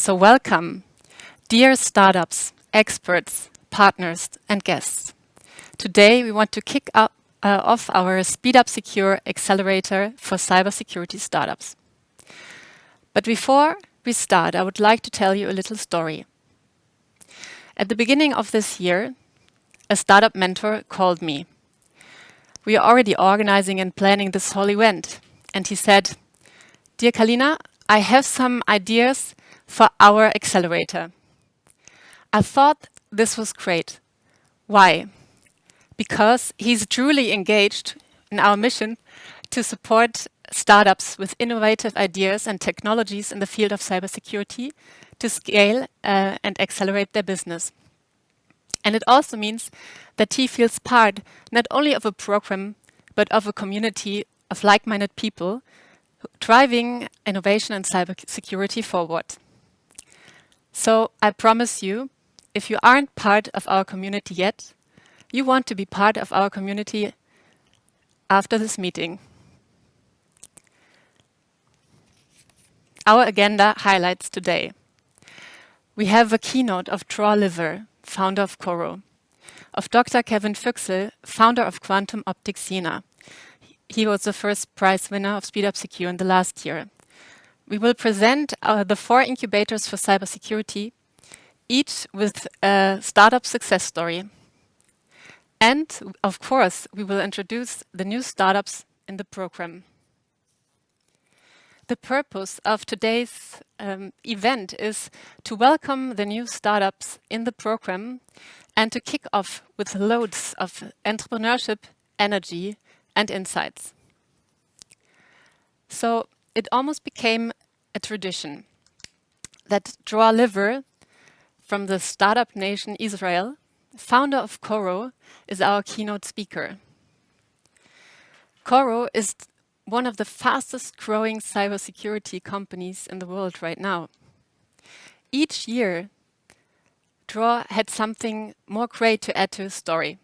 So welcome, dear startups, experts, partners, and guests. Today we want to kick off our SpeedUpSecure Accelerator for cybersecurity startups. But before we start, I would like to tell you a little story. At the beginning of this year, a startup mentor called me. We are already organizing and planning this whole event. And he said, "Dear Kalina, I have some ideas for our accelerator." I thought this was great. Why? Because he's truly engaged in our mission to support startups with innovative ideas and technologies in the field of cybersecurity to scale and accelerate their business. And it also means that he feels part not only of a program, but of a community of like-minded people driving innovation and cybersecurity forward. So I promise you, if you aren't part of our community yet, you want to be part of our community after this meeting. Our agenda highlights today. We have a keynote of Dror Liwer, founder of Coro, of Dr. Kevin Füchsel, founder of Quantum Optics Jena. He was the first prize winner of SpeedUpSecure in the last year. We will present the 4 incubators for cybersecurity, each with a startup success story. And, of course, we will introduce the new startups in the program. The purpose of today's event is to welcome the new startups in the program and to kick off with loads of entrepreneurship, energy, and insights. So it almost became a tradition that Dror Liwer, from the startup nation Israel, founder of Coro, is our keynote speaker. Coro is one of the fastest growing cybersecurity companies in the world right now. Each year, Dror had something more great to add to his story.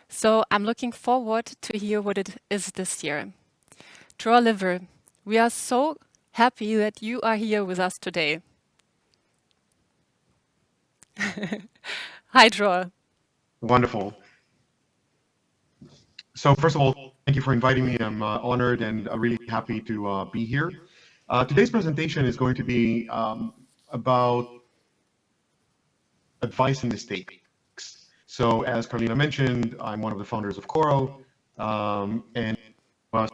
So I'm looking forward to hear what it is this year. Dror Liwer, we are so happy that you are here with us today. Hi, Dror. Wonderful. So first of all, thank you for inviting me. I'm honored and really happy to be here. Today's presentation is going to be about advice and mistakes. So as Carlina mentioned, I'm one of the founders of Coro, and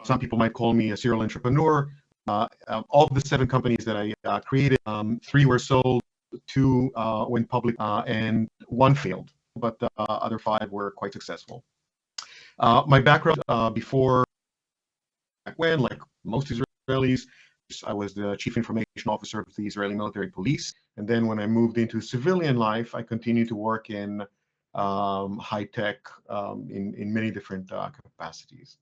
some people might call me a serial entrepreneur. All of the 7 companies that I created, 3 were sold, 2 went public, and 1 failed, but the other 5 were quite successful. My background before, back when, like most Israelis, I was the chief information officer of the Israeli military police. And then when I moved into civilian life, I continued to work in high tech in many different capacities.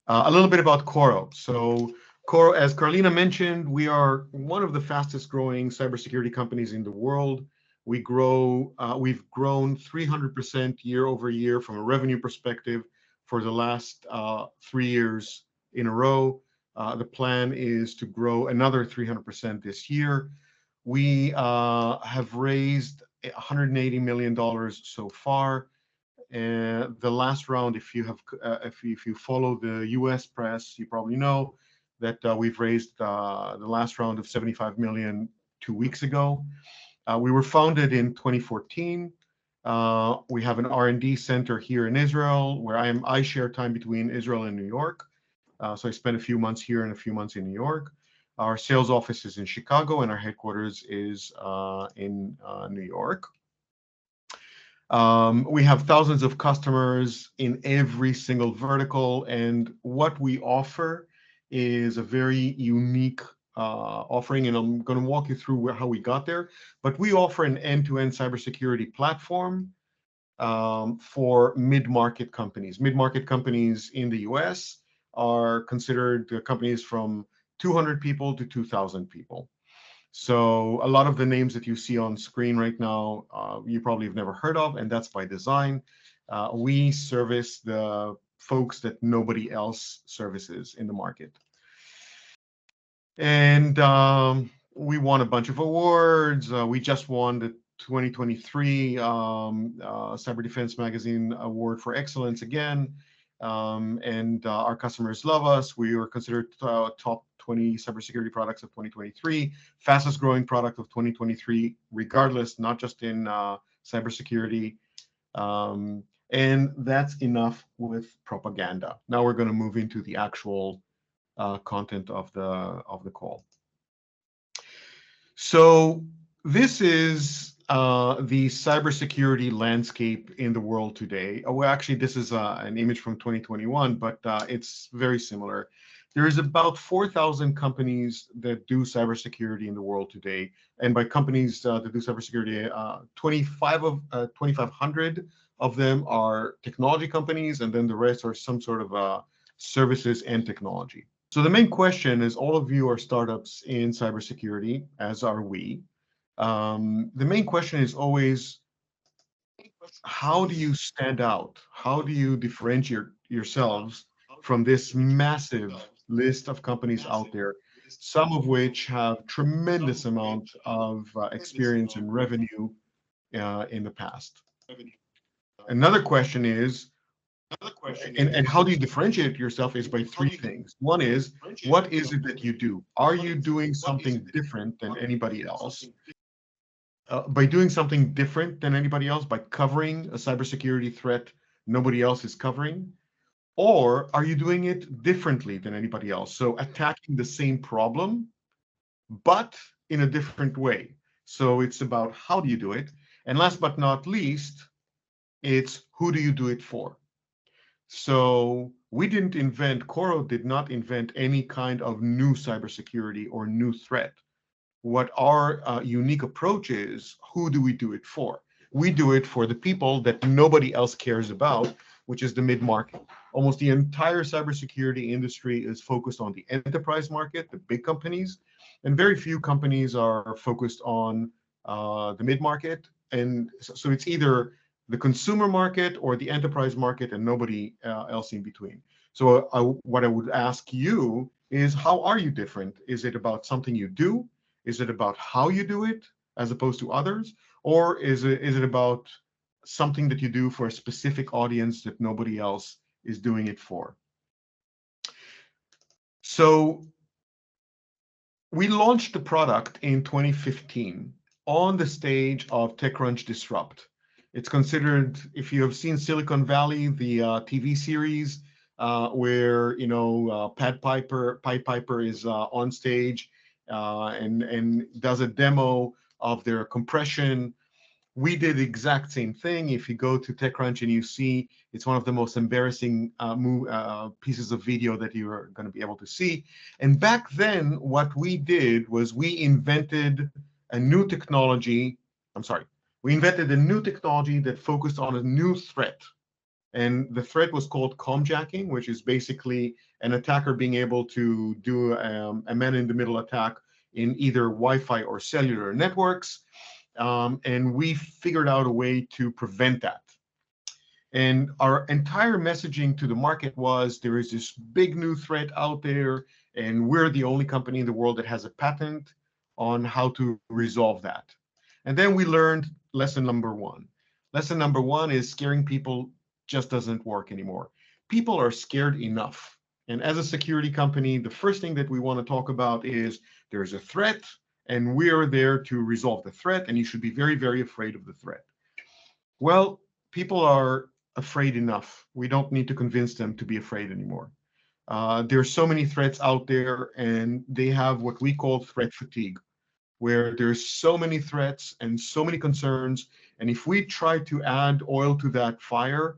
A little bit about Coro. So Coro, as Carlina mentioned, we are one of the fastest growing cybersecurity companies in the world. We've grown 300% year over year from a revenue perspective for the last 3 years in a row. The plan is to grow another 300% this year. We have raised $180 million so far. And the last round, if you follow the U.S. press, you probably know that we've raised the last round of $75 million 2 weeks ago. We were founded in 2014. We have an R&D center here in Israel, where I share time between Israel and New York. So I spend a few months here and a few months in New York. Our sales office is in Chicago, and our headquarters is in New York. We have thousands of customers in every single vertical, and what we offer is a very unique offering, and I'm going to walk you through how we got there. But we offer an end-to-end cybersecurity platform for mid-market companies. Mid-market companies in the US are considered companies from 200 people to 2,000 people. So a lot of the names that you see on screen right now, you probably have never heard of, and that's by design. We service the folks that nobody else services in the market. And we won a bunch of awards. We just won the 2023 Cyber Defense Magazine Award for Excellence again. And our customers love us. We were considered top 20 cybersecurity products of 2023, fastest growing product of 2023, regardless, not just in cybersecurity. And that's enough with propaganda. Now we're going to move into the actual content of the call. So this is the cybersecurity landscape in the world today. Well, actually, this is an image from 2021, but it's very similar. There is about 4,000 companies that do cybersecurity in the world today. And by companies that do cybersecurity, 2,500 of them are technology companies, and then the rest are some sort of services and technology. So the main question is, all of you are startups in cybersecurity, as are we. The main question is always, how do you stand out? How do you differentiate yourselves from this massive list of companies out there, some of which have tremendous amount of experience and revenue in the past? Another question is, and how do you differentiate yourself is by three things. One is, what is it that you do? Are you doing something different than anybody else? By doing something different than anybody else, by covering a cybersecurity threat nobody else is covering? Or are you doing it differently than anybody else? So attacking the same problem, but in a different way. So it's about how do you do it? And last but not least, it's who do you do it for? So we didn't invent, Coro did not invent any kind of new cybersecurity or new threat. What our unique approach is, who do we do it for? We do it for the people that nobody else cares about, which is the mid-market. Almost the entire cybersecurity industry is focused on the enterprise market, the big companies, and very few companies are focused on the mid-market. And so it's either the consumer market or the enterprise market and nobody else in between. So what I would ask you is, how are you different? Is it about something you do? Is it about how you do it as opposed to others? Or is it about something that you do for a specific audience that nobody else is doing it for? So we launched the product in 2015 on the stage of TechCrunch Disrupt. It's considered, if you have seen Silicon Valley, the TV series, where Pied Piper is on stage and does a demo of their compression. We did the exact same thing. If you go to TechCrunch and you see, it's one of the most embarrassing pieces of video that you are going to be able to see. And back then, what we did was we invented a new technology. We invented a new technology that focused on a new threat. And the threat was called commjacking, which is basically an attacker being able to do a man-in-the-middle attack in either Wi-Fi or cellular networks. And we figured out a way to prevent that. And our entire messaging to the market was, there is this big new threat out there, and we're the only company in the world that has a patent on how to resolve that. And then we learned lesson number one. Lesson number one is, scaring people just doesn't work anymore. People are scared enough. And as a security company, the first thing that we want to talk about is, there's a threat, and we're there to resolve the threat, and you should be very, very afraid of the threat. Well, people are afraid enough. We don't need to convince them to be afraid anymore. There are so many threats out there, and they have what we call threat fatigue, where there's so many threats and so many concerns, and if we try to add oil to that fire,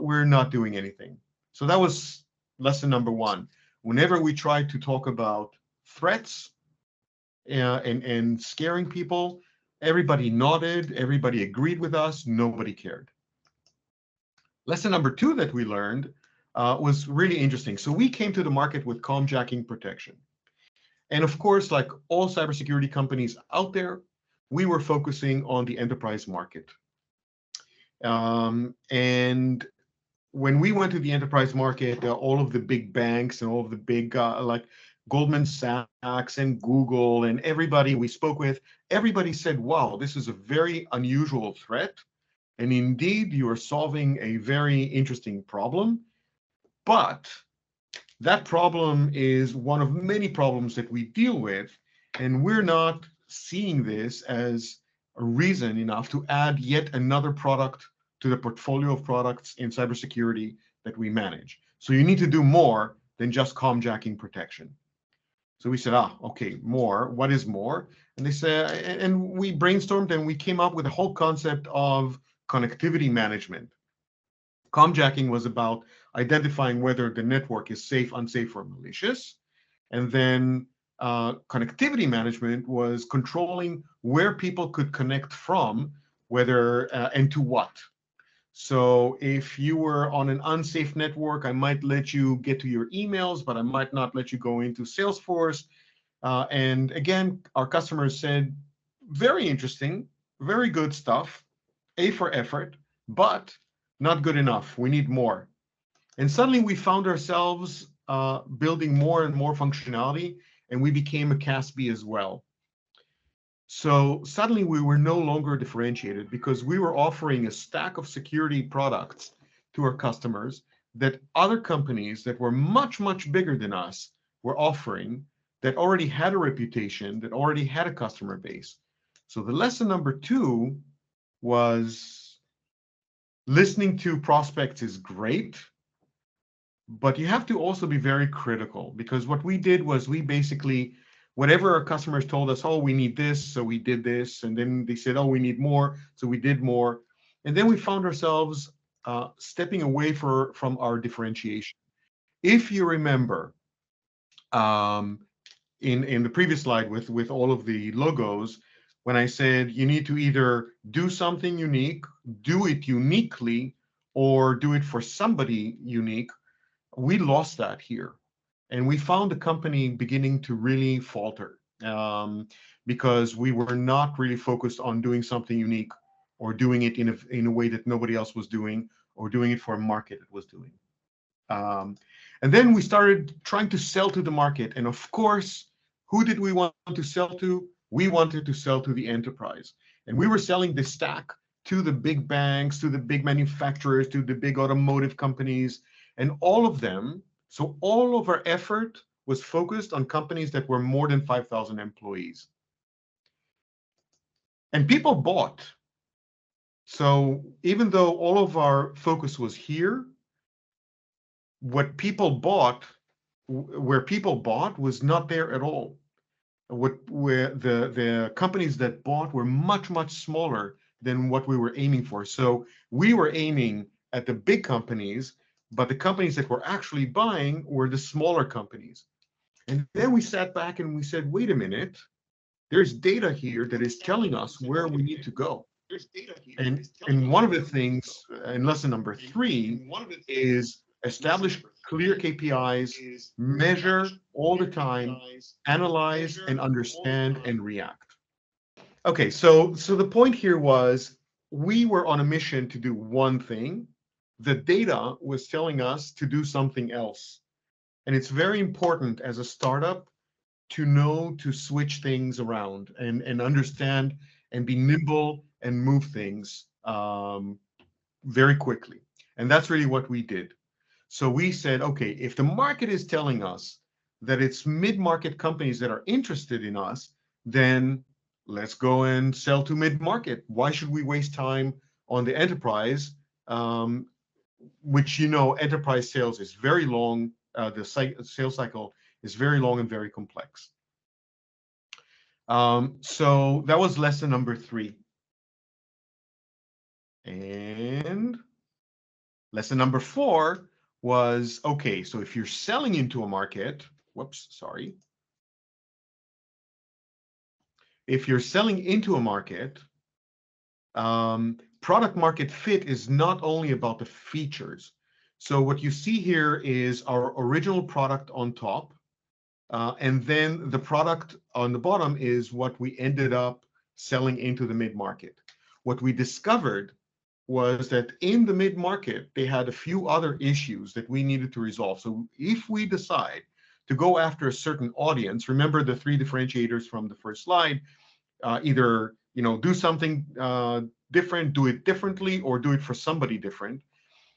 we're not doing anything. So that was lesson number one. Whenever we try to talk about threats and scaring people, everybody nodded, everybody agreed with us, nobody cared. Lesson number two that we learned was really interesting. So we came to the market with commjacking protection. And of course, like all cybersecurity companies out there, we were focusing on the enterprise market. And when we went to the enterprise market, all of the big banks and all of the big Goldman Sachs and Google and everybody we spoke with, everybody said, wow, this is a very unusual threat. And indeed, you are solving a very interesting problem. But that problem is one of many problems that we deal with. And we're not seeing this as a reason enough to add yet another product to the portfolio of products in cybersecurity that we manage. So you need to do more than just commjacking protection. So we said, okay, more. What is more? And they said, and we brainstormed and we came up with a whole concept of connectivity management. Commjacking was about identifying whether the network is safe, unsafe, or malicious. And then connectivity management was controlling where people could connect from, whether and to what. So if you were on an unsafe network, I might let you get to your emails, but I might not let you go into Salesforce. And again, our customers said, very interesting, very good stuff, A for effort, but not good enough. We need more. And suddenly we found ourselves building more and more functionality, and we became a CASB as well. So suddenly we were no longer differentiated because we were offering a stack of security products to our customers that other companies that were much, much bigger than us were offering, that already had a reputation, that already had a customer base. So the lesson number 2 was listening to prospects is great, but you have to also be very critical, because what we did was we basically, whatever our customers told us, oh, we need this, so we did this. And then they said, oh, we need more, so we did more. And then we found ourselves stepping away from our differentiation. If you remember, in the previous slide with all of the logos, when I said you need to either do something unique, do it uniquely, or do it for somebody unique, we lost that here. And we found the company beginning to really falter because we were not really focused on doing something unique, or doing it in a way that nobody else was doing, or doing it for a market it was doing. And then we started trying to sell to the market. And of course, who did we want to sell to? We wanted to sell to the enterprise. And we were selling this stack to the big banks, to the big manufacturers, to the big automotive companies, and all of them. So all of our effort was focused on companies that were more than 5,000 employees. And people bought. So even though all of our focus was here, what people bought, where people bought, was not there at all. Where the companies that bought were much, much smaller than what we were aiming for. So we were aiming at the big companies, but the companies that were actually buying were the smaller companies. And then we sat back and we said, wait a minute, there's data here that is telling us where we need to go. And one of the things in lesson number 3 is establish clear KPIs, measure all the time, analyze and understand and react. Okay, so the point here was we were on a mission to do one thing. The data was telling us to do something else. And it's very important as a startup to know to switch things around and understand and be nimble and move things very quickly. And that's really what we did. So we said, okay, if the market is telling us that it's mid-market companies that are interested in us, then let's go and sell to mid-market. Why should we waste time on the enterprise, which, enterprise sales is very long. The sales cycle is very long and very complex. So that was lesson number 3. And lesson number 4 was, okay, so if you're selling into a market, if you're selling into a market, product market fit is not only about the features. So what you see here is our original product on top, and then the product on the bottom is what we ended up selling into the mid-market. What we discovered was that in the mid-market, they had a few other issues that we needed to resolve. So if we decide to go after a certain audience. Remember the three differentiators from the first slide. Either do something different, do it differently, or do it for somebody different.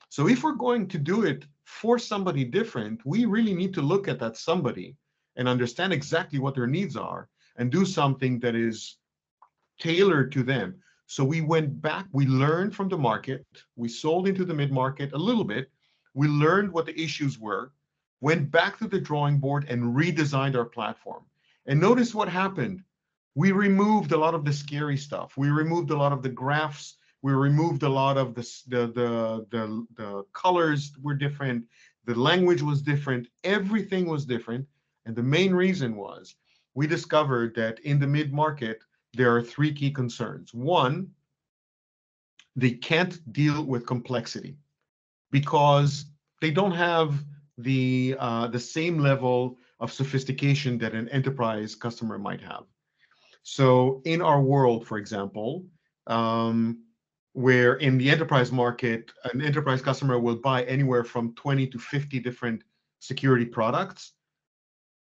So if we're going to do it for somebody different, we really need to look at that somebody and understand exactly what their needs are and do something that is tailored to them. So we went back, we learned from the market, we sold into the mid-market a little bit, we learned what the issues were, went back to the drawing board and redesigned our platform. And notice what happened. We removed a lot of the scary stuff. We removed a lot of the graphs. We removed a lot of the colors were different. The language was different. Everything was different. And the main reason was we discovered that in the mid-market, there are three key concerns. One, they can't deal with complexity because they don't have the same level of sophistication that an enterprise customer might have. So in our world, for example, where in the enterprise market, an enterprise customer will buy anywhere from 20 to 50 different security products,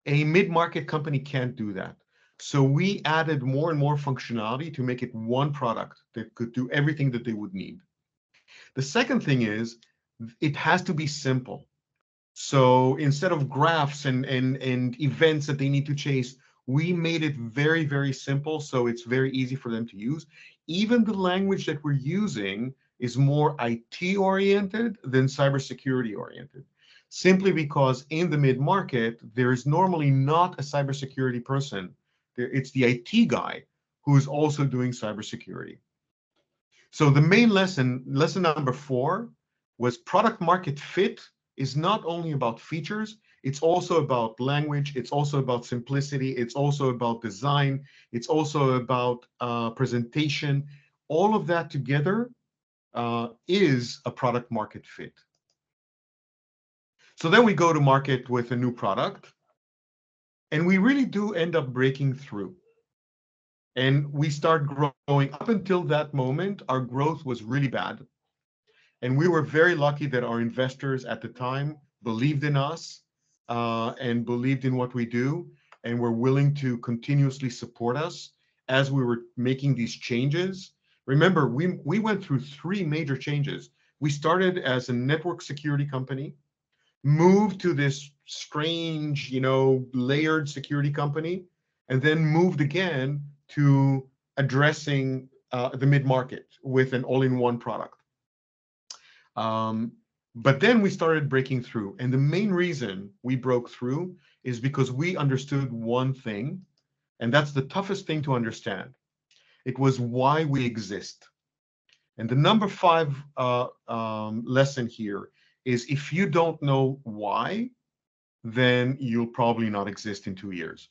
a mid-market company can't do that. So we added more and more functionality to make it one product that could do everything that they would need. The second thing is it has to be simple. So instead of graphs and events that they need to chase, we made it very, very simple, so it's very easy for them to use. Even the language that we're using is more IT-oriented than cybersecurity-oriented, simply because in the mid-market, there is normally not a cybersecurity person. It's the IT guy who is also doing cybersecurity. So the main lesson number 4, was product market fit is not only about features, it's also about language, it's also about simplicity, it's also about design, it's also about presentation. All of that together is a product market fit. So then we go to market with a new product, and we really do end up breaking through. And we start growing. Up until that moment, our growth was really bad. And we were very lucky that our investors at the time believed in us and believed in what we do, and were willing to continuously support us as we were making these changes. Remember, we went through 3 major changes. We started as a network security company, moved to this strange, layered security company, and then moved again to addressing the mid-market with an all-in-one product. But then we started breaking through. And the main reason we broke through is because we understood one thing, and that's the toughest thing to understand. It was why we exist. And the number 5 lesson here is if you don't know why, then you'll probably not exist in 2 years.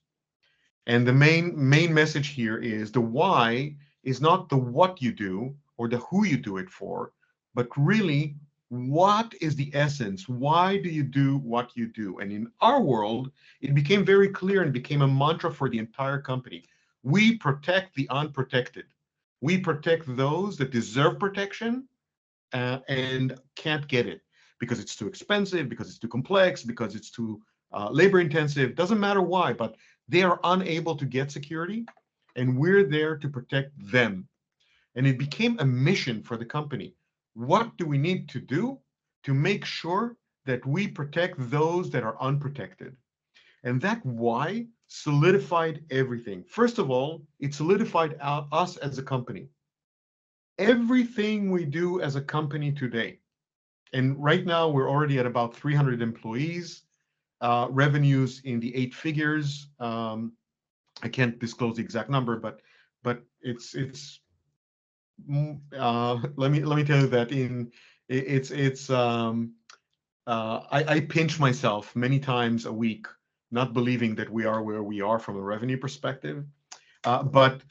And the main message here is the why is not the what you do or the who you do it for, but really, what is the essence? Why do you do what you do? And in our world, it became very clear and became a mantra for the entire company. We protect the unprotected. We protect those that deserve protection and can't get it because it's too expensive, because it's too complex, because it's too labor intensive. Doesn't matter why, but they are unable to get security, and we're there to protect them. And it became a mission for the company. What do we need to do to make sure that we protect those that are unprotected? And that why solidified everything. First of all, it solidified us as a company. Everything we do as a company today, and right now we're already at about 300 employees, revenues in the 8 figures. I can't disclose the exact number, but it's let me tell you that I pinch myself many times a week, not believing that we are where we are from a revenue perspective. But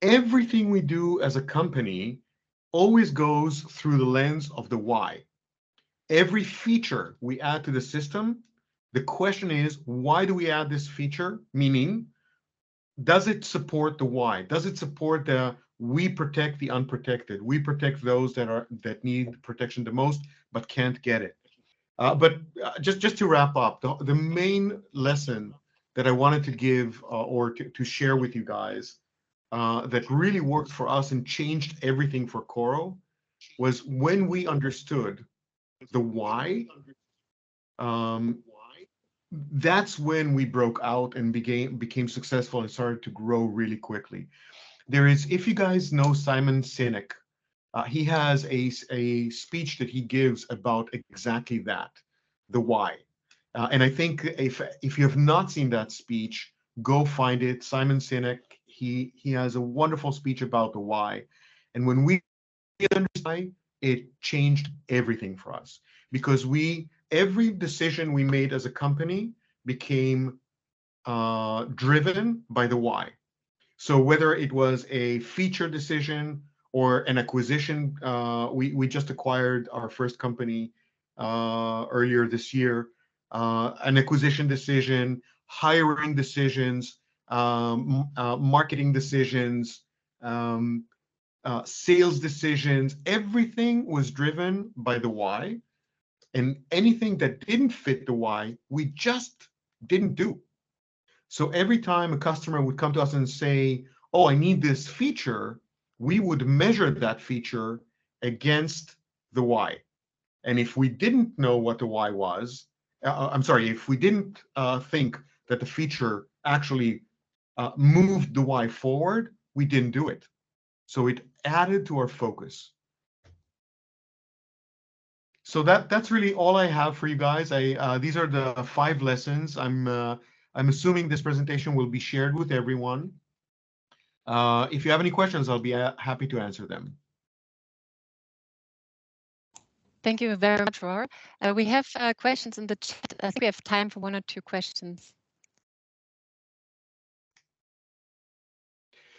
everything we do as a company always goes through the lens of the why. Every feature we add to the system, the question is, why do we add this feature? Meaning, does it support the why? Does it support the we protect the unprotected? We protect those that need protection the most but can't get it. Just to wrap up, the main lesson that I wanted to give or to share with you guys that really worked for us and changed everything for Coro was when we understood the why. Um, that's when we broke out and became successful and started to grow really quickly. If you guys know Simon Sinek, he has a speech that he gives about exactly that, the why. And I think if you have not seen that speech, go find it. Simon Sinek, he has a wonderful speech about the why. And when we understand why, it changed everything for us because every decision we made as a company became driven by the why. So whether it was a feature decision or an acquisition, we just acquired our first company earlier this year, an acquisition decision, hiring decisions, marketing decisions, um, sales decisions, everything was driven by the why. And anything that didn't fit the why, we just didn't do. So every time a customer would come to us and say, oh, I need this feature, we would measure that feature against the why. And if we didn't know what the why was, if we didn't think that the feature actually moved the why forward, we didn't do it. So it added to our focus. So that's really all I have for you guys. These are the 5 lessons. I'm assuming this presentation will be shared with everyone. If you have any questions, I'll be happy to answer them. Thank you very much, Dror. We have questions in the chat. I think we have time for 1 or 2 questions.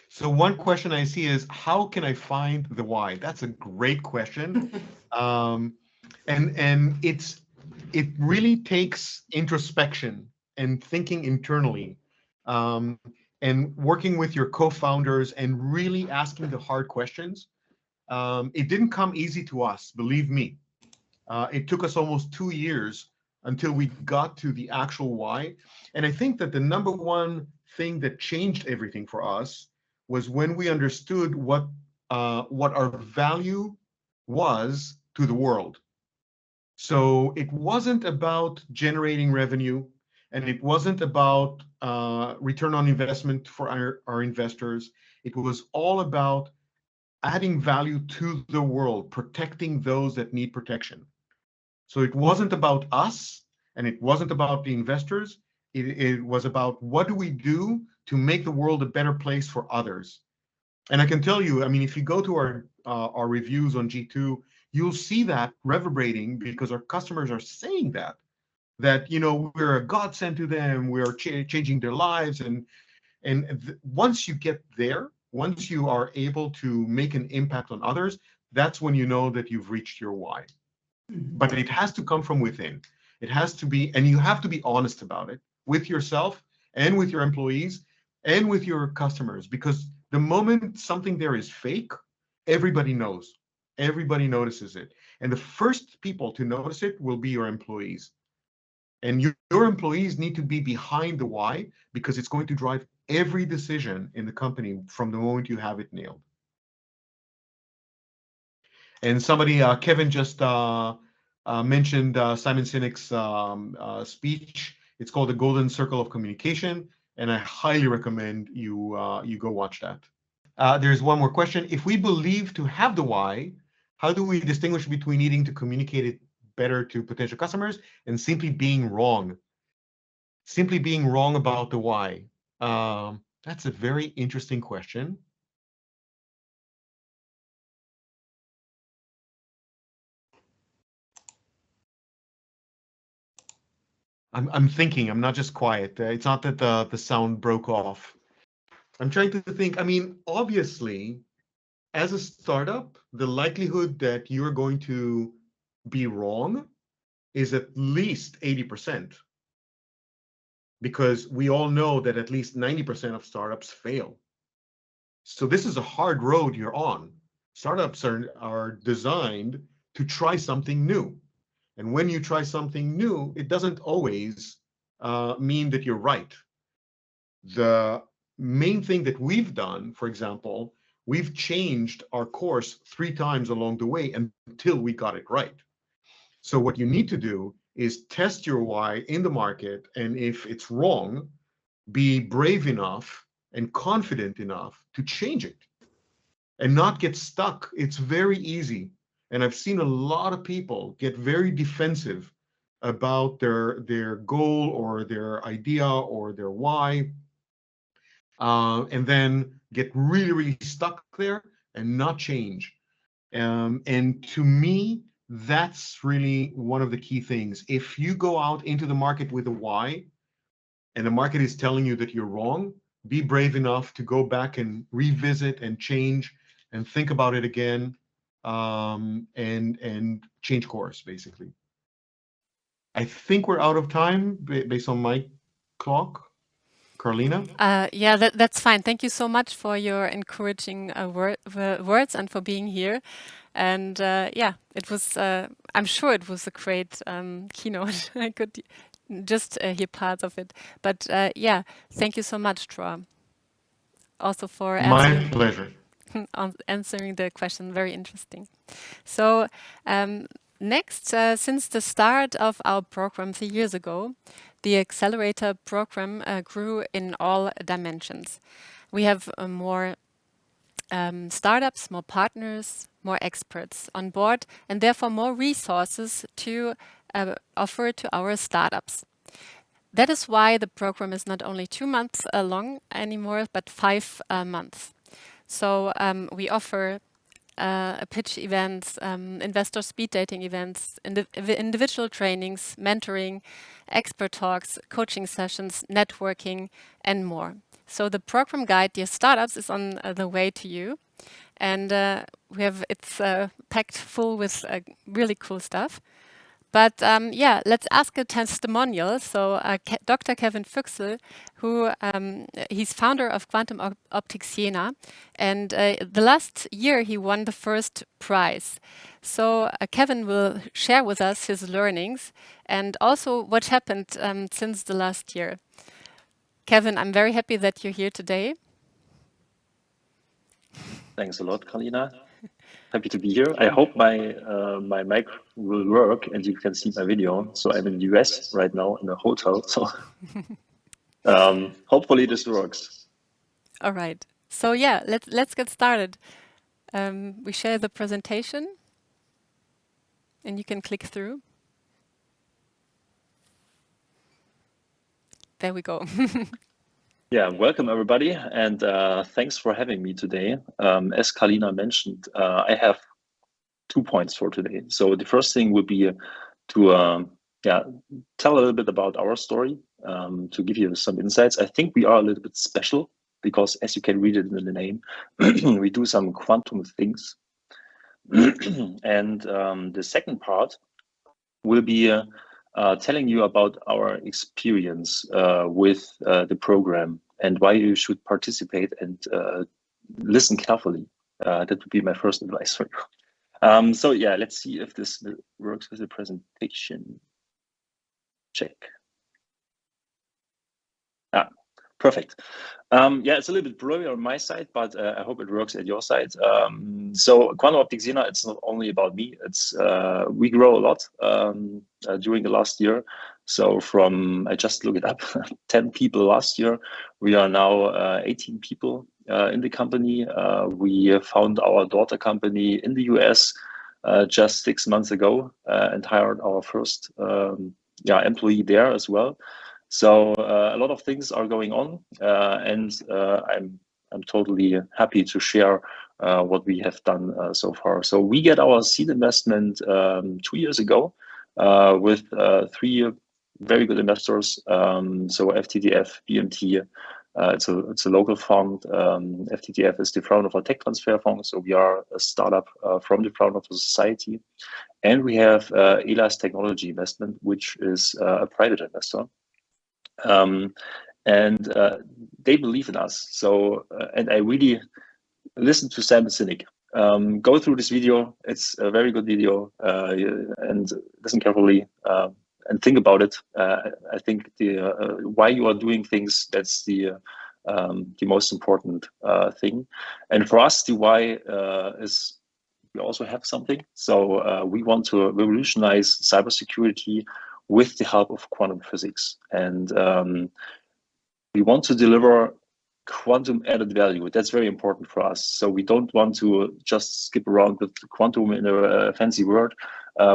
So one question I see is, how can I find the why? That's a great question. And it really takes introspection and thinking internally, and working with your co-founders and really asking the hard questions. It didn't come easy to us, believe me. It took us almost 2 years until we got to the actual why. And I think that the number one thing that changed everything for us was when we understood what our value was to the world. So it wasn't about generating revenue, and it wasn't about return on investment for our investors. It was all about adding value to the world, protecting those that need protection. So it wasn't about us, and it wasn't about the investors. It was about what do we do to make the world a better place for others. And I can tell you, I mean, if you go to our reviews on G2, you'll see that reverberating because our customers are saying that we're a godsend to them, we're changing their lives, and once you get there, once you are able to make an impact on others, that's when you know that you've reached your why. But it has to come from within. It has to be, and you have to be honest about it with yourself and with your employees and with your customers, because the moment something there is fake, everybody knows. Everybody notices it. And the first people to notice it will be your employees. And your employees need to be behind the why, because it's going to drive every decision in the company from the moment you have it nailed. And somebody, Kevin, just mentioned Simon Sinek's speech. It's called The Golden Circle of Communication, and I highly recommend you go watch that. There's one more question. If we believe to have the why, how do we distinguish between needing to communicate it better to potential customers and simply being wrong? Simply being wrong about the why. That's a very interesting question. I'm thinking. I'm not just quiet. It's not that the sound broke off. I'm trying to think. I mean, obviously, as a startup, the likelihood that you're going to be wrong is at least 80%, because we all know that at least 90% of startups fail. So this is a hard road you're on. Startups are designed to try something new. And when you try something new, it doesn't always mean that you're right. The main thing that we've done, for example, we've changed our course 3 times along the way until we got it right. So what you need to do is test your why in the market, and if it's wrong, be brave enough and confident enough to change it and not get stuck. It's very easy. And I've seen a lot of people get very defensive about their goal or their idea or their why, and then get really, really stuck there and not change. And to me, that's really one of the key things. If you go out into the market with a why, and the market is telling you that you're wrong, be brave enough to go back and revisit and change and think about it again, and change course, basically. I think we're out of time based on my clock. Carlina? Yeah, that's fine. Thank you so much for your encouraging words and for being here. And yeah, it was, I'm sure it was a great keynote. I could just hear parts of it. But yeah, thank you so much, Dror. Also for My pleasure. answering the question. Very interesting. So next, since the start of our program 3 years ago, the Accelerator program grew in all dimensions. We have more startups, more partners, more experts on board, and therefore more resources to offer to our startups. That is why the program is not only 2 months long anymore, but 5 months. So we offer pitch events, investor speed dating events, individual trainings, mentoring, expert talks, coaching sessions, networking, and more. So the program guide, Dear Startups, is on the way to you. And it's packed full with really cool stuff. But yeah, let's ask a testimonial. So Dr. Kevin Füchsel, who he's founder of Quantum Optics Jena, and the last year he won the first prize. So Kevin will share with us his learnings and also what happened since the last year. Kevin, I'm very happy that you're here today. Thanks a lot, Carlina. Happy to be here. I hope my mic will work and you can see my video. So I'm in the US right now in a hotel. So hopefully this works. All right. So yeah, let's get started. We share the presentation and you can click through. There we go. Yeah, welcome everybody, and thanks for having me today. As Carlina mentioned, I have 2 points for today. So the first thing would be to tell a little bit about our story, to give you some insights. I think we are a little bit special because, as you can read it in the name, we do some quantum things. And the second part will be telling you about our experience with the program and why you should participate and listen carefully. That would be my first advice for you. So yeah, let's see if this works with the presentation. Check. Perfect. Yeah, it's a little bit blurry on my side, but I hope it works at your side. So Quantum Optics Jena, it's not only about me. It's we grow a lot during the last year. So from, I just looked it up, 10 people last year. We are now 18 people in the company. We found our daughter company in the US just 6 months ago and hired our first employee there as well. So a lot of things are going on, and I'm totally happy to share what we have done so far. So we get our seed investment 2 years ago with 3 very good investors. So FTTF, BMT, it's a local fund. FTTF is the Fraunhofer Tech Transfer Fund. So we are a startup from the Fraunhofer Society, and we have ELAS Technology Investment, which is a private investor. And they believe in us. So, and I really listen to Simon Sinek. go through this video. It's a very good video, and listen carefully and think about it. I think the why you are doing things, that's the most important thing. And for us, the why is we also have something. So we want to revolutionize cybersecurity with the help of quantum physics, and we want to deliver quantum added value. That's very important for us. So we don't want to just skip around with quantum in a fancy word.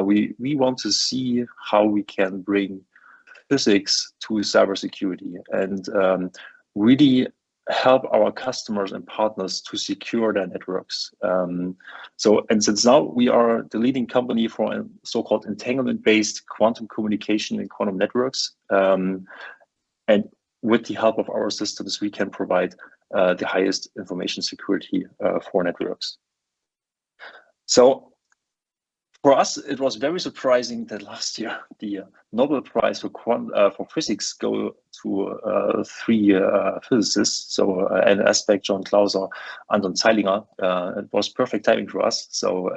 We want to see how we can bring physics to cybersecurity and really help our customers and partners to secure their networks. And since now we are the leading company for so-called entanglement-based quantum communication and quantum networks, and with the help of our systems, we can provide the highest information security for networks. So for us, it was very surprising that last year the Nobel Prize for physics go to 3 physicists, so Anne Aspect, John Clauser, Anton Zeilinger. It was perfect timing for us. So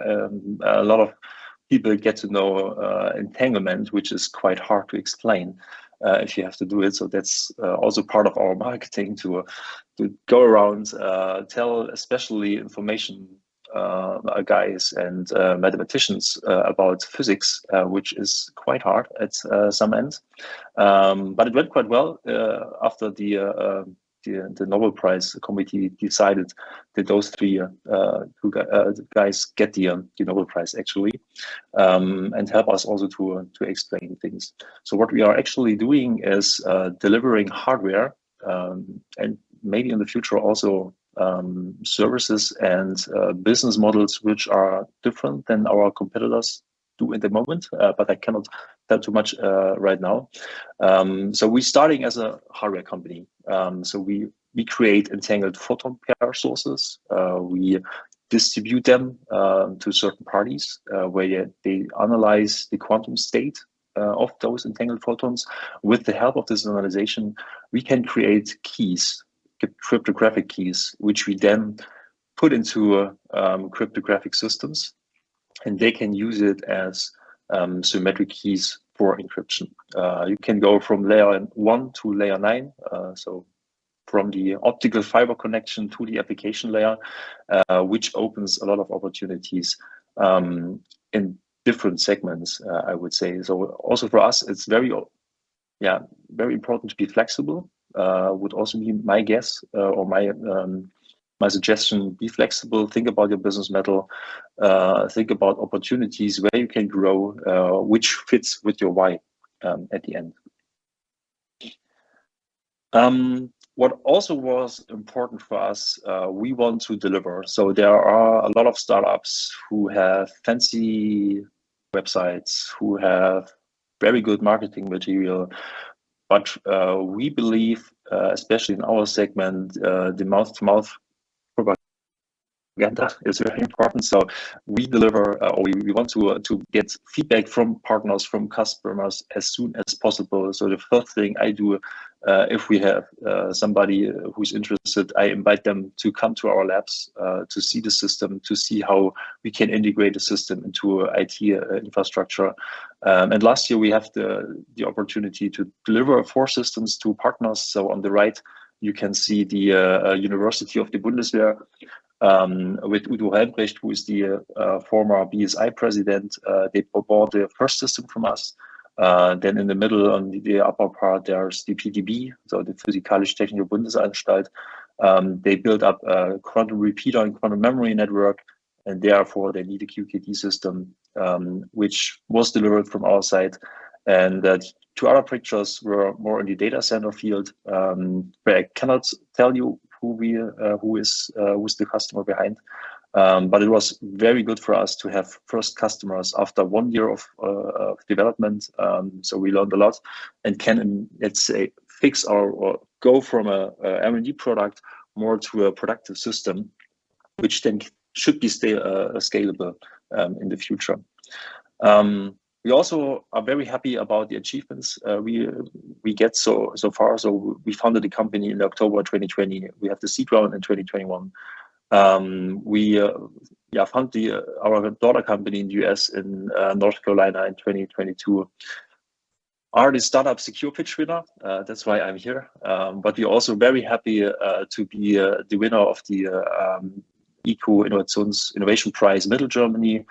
a lot of people get to know entanglement, which is quite hard to explain if you have to do it. So that's also part of our marketing to go around, tell especially information guys and mathematicians about physics, which is quite hard at some end. But it went quite well after the Nobel Prize committee decided that those 3 guys get the Nobel Prize actually, and help us also to explain things. So what we are actually doing is delivering hardware and maybe in the future also services and business models which are different than our competitors do at the moment, but I cannot tell too much right now. So we're starting as a hardware company. So we create entangled photon pair sources. We distribute them to certain parties where they analyze the quantum state of those entangled photons. With the help of this analyzation, we can create keys, cryptographic keys, which we then put into cryptographic systems, and they can use it as symmetric keys for encryption. You can go from layer 1 to layer 9, so from the optical fiber connection to the application layer, which opens a lot of opportunities in different segments, I would say. So also for us, it's very important to be flexible. Would also be my guess or my suggestion. Be flexible. Think about your business model. Think about opportunities where you can grow, which fits with your why at the end. What also was important for us, we want to deliver. So there are a lot of startups who have fancy websites, who have very good marketing material, but we believe, especially in our segment, the mouth-to-mouth propaganda is very important. So we deliver, or we want to get feedback from partners, from customers as soon as possible. So the first thing I do, if we have somebody who's interested, I invite them to come to our labs to see the system, to see how we can integrate the system into IT infrastructure. And last year we have the opportunity to deliver 4 systems to partners. So on the right, you can see the University of the Bundeswehr with Udo Helmbrecht, who is the former BSI president. They bought the first system from us. Then in the middle, on the upper part, there's the PTB, so the Physikalisch-Technische Bundesanstalt. They built up a quantum repeater and quantum memory network, and therefore they need a QKD system, which was delivered from our side. And 2 other pictures were more in the data center field, where I cannot tell you who is the customer behind. But it was very good for us to have first customers after 1 year of development. So we learned a lot and can, let's say, fix or go from a R&D product more to a productive system, which then should be scalable in the future. We also are very happy about the achievements we get so far. So we founded the company in October 2020. We have the seed round in 2021. We found our daughter company in the US in North Carolina in 2022. Are the SpeedUpSecure pitch winner. That's why I'm here. But we're also very happy to be the winner of the Innovation Prize Middle Germany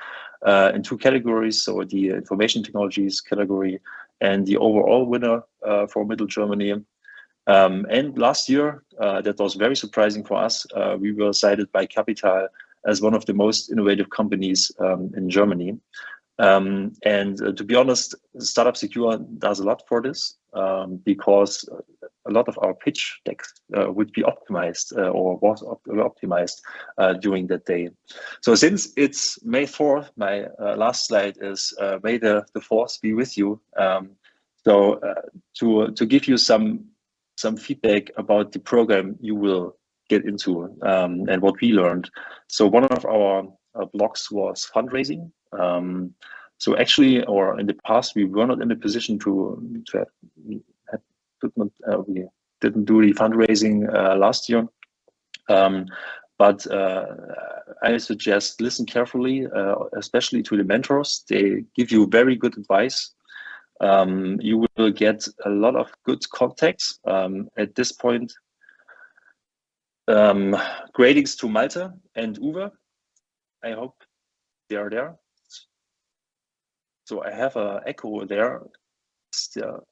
in 2 categories. So the information technologies category and the overall winner for Middle Germany. And last year, that was very surprising for us. We were cited by Capital as one of the most innovative companies in Germany. To be honest, SpeedUpSecure does a lot for this because a lot of our pitch decks would be optimized or was optimized during that day. So since it's May 4th, my last slide is May the 4th be with you. To give you some feedback about the program you will get into and what we learned. So one of our blocks was fundraising. So actually, or in the past, we were not in a position to we didn't do the fundraising last year. But I suggest listen carefully, especially to the mentors. They give you very good advice. You will get a lot of good contacts at this point. Gradings to Malta and Uwe. I hope they are there. So I have an echo there. Still.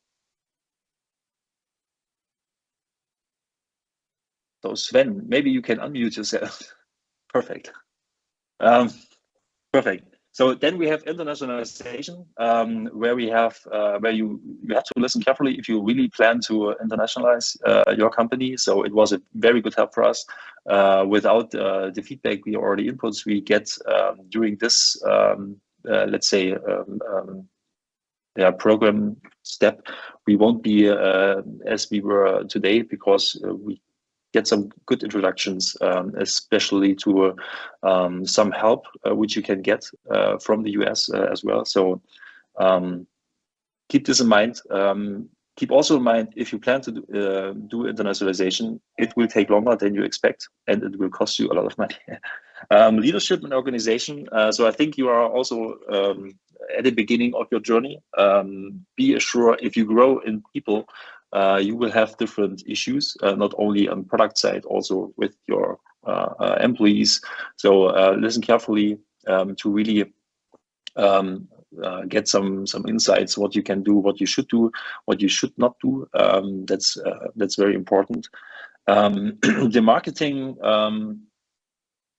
So Sven, maybe you can unmute yourself. Perfect. Perfect. So then we have internationalization, where we have where you have to listen carefully if you really plan to internationalize your company. So it was a very good help for us. Without the feedback we already inputs we get during this let's say program step, we won't be as we were today because we get some good introductions, especially to some help which you can get from the US as well. So keep this in mind. Keep also in mind, if you plan to do internationalization, it will take longer than you expect, and it will cost you a lot of money. Leadership and organization. So I think you are also at the beginning of your journey. Be assured, if you grow in people, you will have different issues, not only on product side, also with your employees. So listen carefully to really get some insights, what you can do, what you should do, what you should not do. That's very important. The marketing,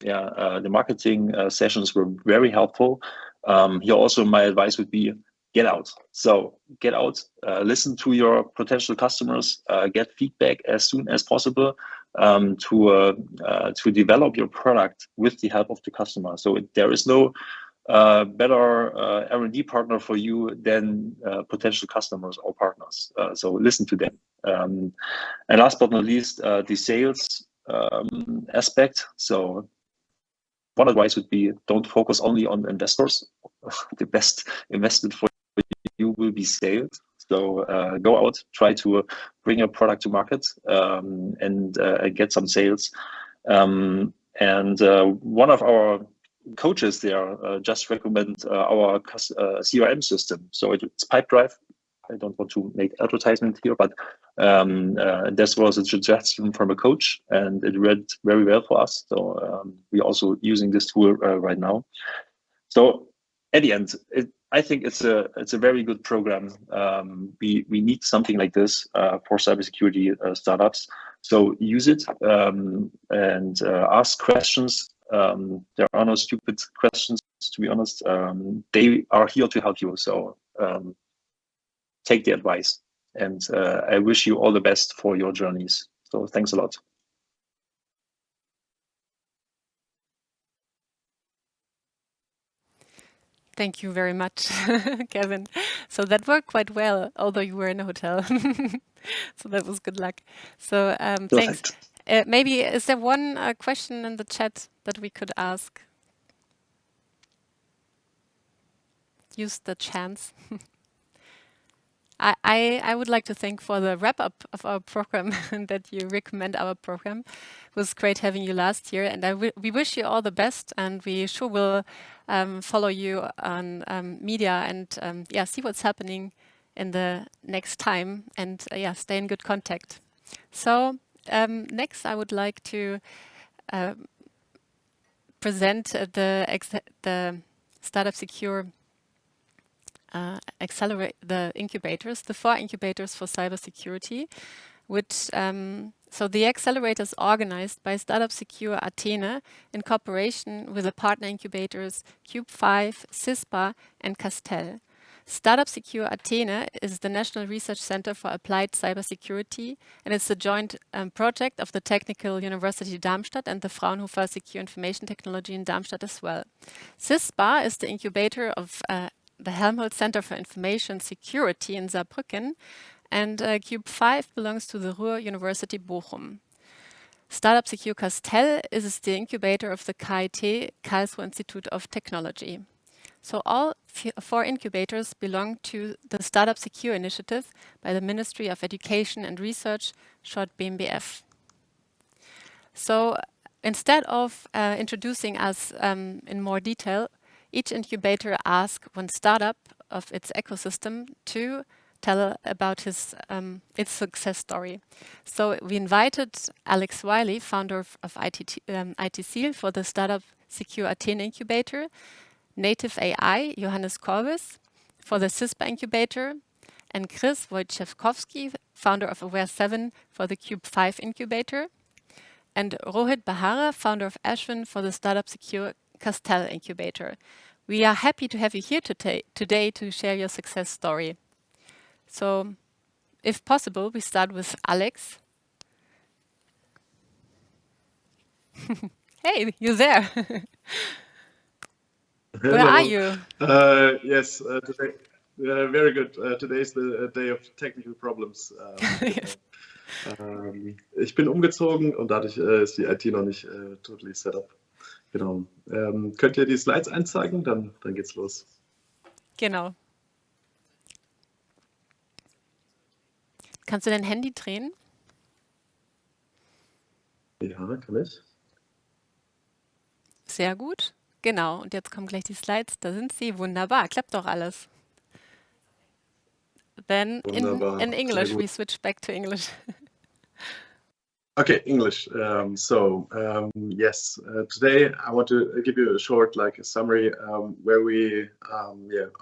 the marketing sessions were very helpful. Here also my advice would be get out. So get out, listen to your potential customers, get feedback as soon as possible to develop your product with the help of the customer. So there is no better R&D partner for you than potential customers or partners. So listen to them. And last but not least, the sales aspect. So one advice would be don't focus only on investors. The best investment for you will be sales. So go out, try to bring your product to market and get some sales. And one of our coaches there just recommend our CRM system. So it's Pipedrive. I don't want to make advertisement here, but this was a suggestion from a coach, and it read very well for us. So we're also using this tool right now. So at the end, I think it's a very good program. We need something like this for cybersecurity startups. So use it and ask questions. There are no stupid questions, to be honest. They are here to help you. So take the advice, and I wish you all the best for your journeys. So thanks a lot. Thank you very much, Kevin. So that worked quite well, although you were in a hotel. So that was good luck. So thanks. Maybe is there one question in the chat that we could ask? Use the chance. I would like to thank for the wrap up of our program that you recommend our program. It was great having you last year, and we wish you all the best, and we sure will follow you on media and yeah, see what's happening in the next time, and yeah, stay in good contact. So next, I would like to present the SpeedUpSecure accelerate the incubators, the 4 incubators for cybersecurity, which so the accelerator is organized by SpeedUpSecure Athene in cooperation with the partner incubators Cube5, CISPA, and Castel. SpeedUpSecure Athene is the National Research Center for Applied Cybersecurity, and it's a joint project of the Technical University Darmstadt and the Fraunhofer Secure Information Technology in Darmstadt as well. CISPA is the incubator of the Helmholtz Center for Information Security in Saarbrücken, and Cube5 belongs to the Ruhr University Bochum. SpeedUpSecure Castel is the incubator of the KIT, Karlsruhe Institute of Technology. So all 4 incubators belong to the SpeedUpSecure initiative by the Ministry of Education and Research, short BMBF. So instead of introducing us in more detail, each incubator asks one startup of its ecosystem to tell about its success story. So we invited Alex Wiley, founder of ITSeal, for the SpeedUpSecure Athene incubator, Native AI, Johannes Korbis, for the CISPA incubator, and Chris Wojciechowski, founder of Aware7, for the Cube5 incubator, and Rohit Bahara, founder of Ashwin, for the SpeedUpSecure Castel incubator. We are happy to have you here today to share your success story. So, if possible, we start with Alex. Hey, you're there. Hello. Where are you? Yes, today, very good. Today is the day of technical problems. Ich bin umgezogen und dadurch ist die IT noch nicht totally set up. Genau. Könnt ihr die Slides einzeigen? Dann geht's los. Genau. Kannst du dein Handy drehen? Ja, kann ich. Sehr gut. Genau. Und jetzt kommen gleich die Slides. Da sind sie. Wunderbar. Klappt doch alles. Then in English, we switch back to English. Okay, English. Yes, today I want to give you a short a summary where we,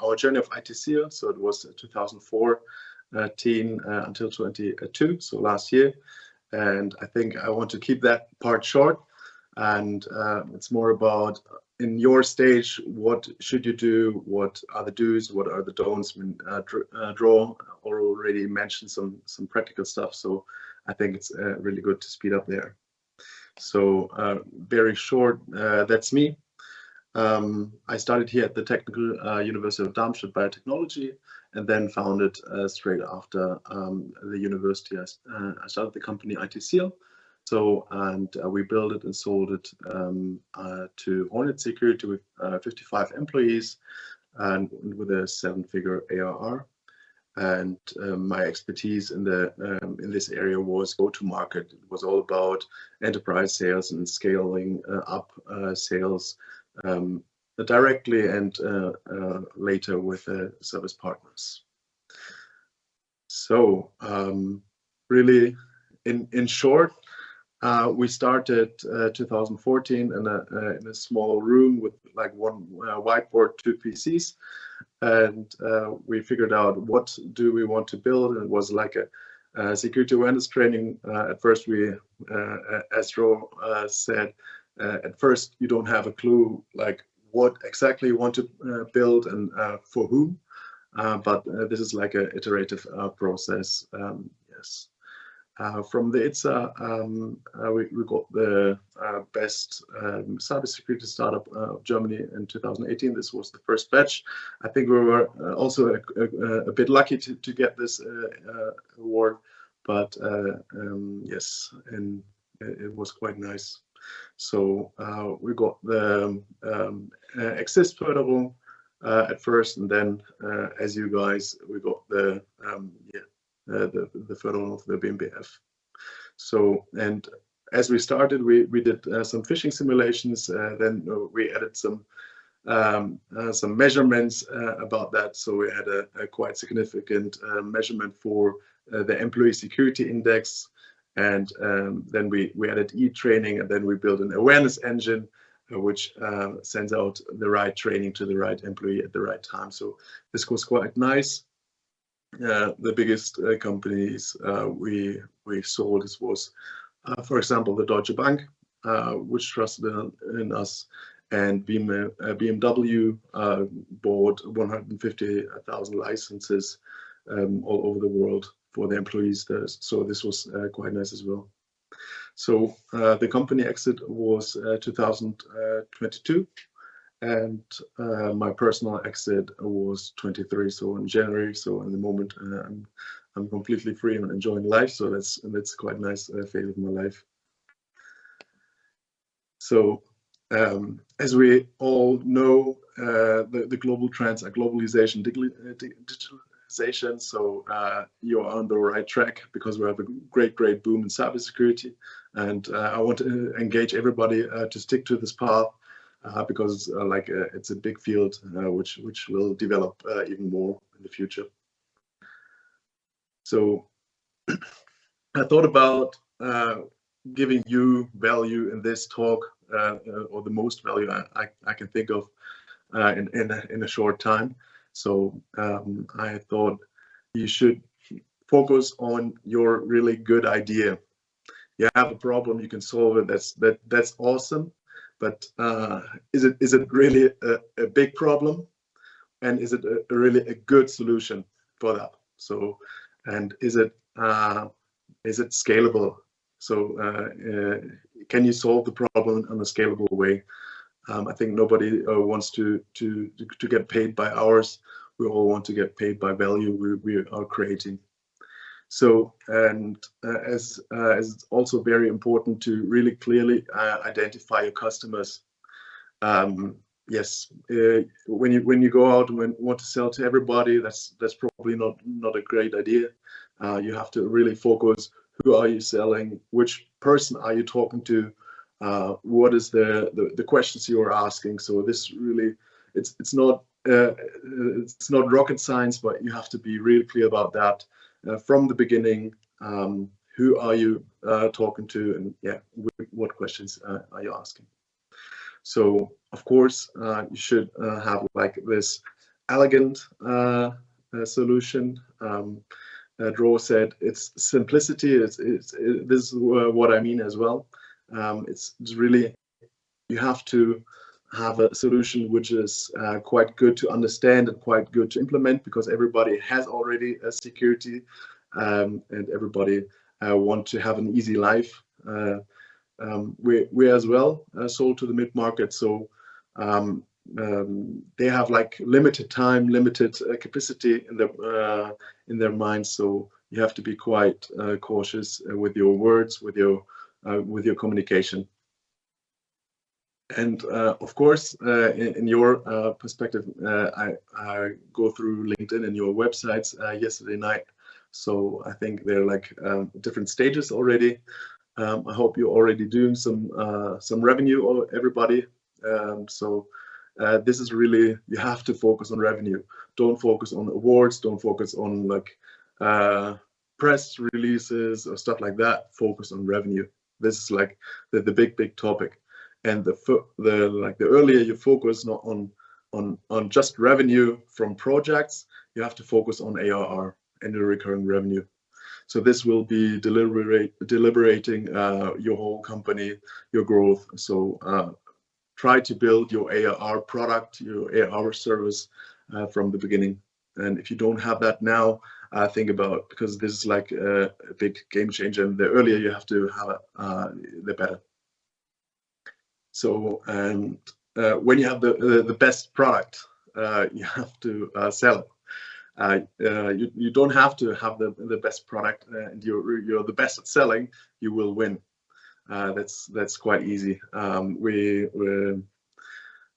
our journey of ITSeal. So it was 2014 until 22, so last year. And I think I want to keep that part short. And it's more about, in your stage, what should you do? What are the do's? What are the don'ts? I mean, Dror already mentioned some practical stuff. So I think it's really good to speed up there. So very short, that's me. I started here at the Technical University of Darmstadt Biotechnology, and then founded straight after the university. I started the company ITSeal. So, and we built it and sold it to Hornet Security with 55 employees and with a 7-figure ARR. And my expertise in this area was go-to-market. It was all about enterprise sales and scaling up sales directly and later with service partners. So really, in short, we started 2014 in a small room with one whiteboard, 2 PCs, and we figured out what do we want to build. And it was like a security awareness training. At first, we, as Dror said, at first you don't have a clue what exactly you want to build and for whom, but this is like an iterative process. Yes. From the ITSA, we got the best cybersecurity startup of Germany in 2018. This was the first batch. I think we were also a bit lucky to get this award, but yes, and it was quite nice. So we got the Exist Förderung at first, and then as you guys, we got the Förderung of the BMBF. So, and as we started, we did some phishing simulations. Then we added some measurements about that. So we had a quite significant measurement for the employee security index, and then we added e-training, and then we built an awareness engine which sends out the right training to the right employee at the right time. So this was quite nice. The biggest companies we sold, this was, for example, the Deutsche Bank, which trusted in us, and BMW bought 150,000 licenses all over the world for the employees there. So this was quite nice as well. So the company exit was 2022, and my personal exit was 23. So in January. So in the moment, I'm completely free and enjoying life. So that's quite a nice phase of my life. So as we all know, the global trends are globalization, digitalization. So you're on the right track, because we have a great boom in cybersecurity, and I want to engage everybody to stick to this path, because it's a big field which will develop even more in the future. So I thought about giving you value in this talk, or the most value I can think of in a short time. So I thought you should focus on your really good idea. You have a problem, you can solve it. That's awesome. But is it really a big problem, and is it really a good solution for that? So, and is it scalable? So can you solve the problem in a scalable way? I think nobody wants to get paid by hours. We all want to get paid by value we are creating. So, and as it's also very important to really clearly identify your customers. Yes, when you go out and want to sell to everybody, that's probably not a great idea. You have to really focus. Who are you selling? Which person are you talking to? What is the questions you are asking? So this really, it's not rocket science, but you have to be really clear about that from the beginning. Who are you talking to, and what questions are you asking? So of course you should have like this elegant solution. Dror said it's simplicity. This is what I mean as well. It's really, you have to have a solution which is quite good to understand and quite good to implement, because everybody has already a security, and everybody want to have an easy life. We as well sold to the mid-market, so they have like limited time, limited capacity in their minds. So you have to be quite cautious with your words, with your communication. And of course, in your perspective, I go through LinkedIn and your websites yesterday night. So I think they're like different stages already. I hope you're already doing some revenue, or everybody. So this is really, you have to focus on revenue. Don't focus on awards. Don't focus on like press releases or stuff like that. Focus on revenue. This is like the big topic. And the earlier you focus not on just revenue from projects, you have to focus on ARR, annual recurring revenue. So this will be deliberating your whole company, your growth. So try to build your ARR product, your ARR service from the beginning. And if you don't have that now, think about, because this is like a big game changer. And the earlier you have to have it, the better. So, and when you have the best product, you have to sell it. You don't have to have the best product, and you're the best at selling. You will win. That's quite easy.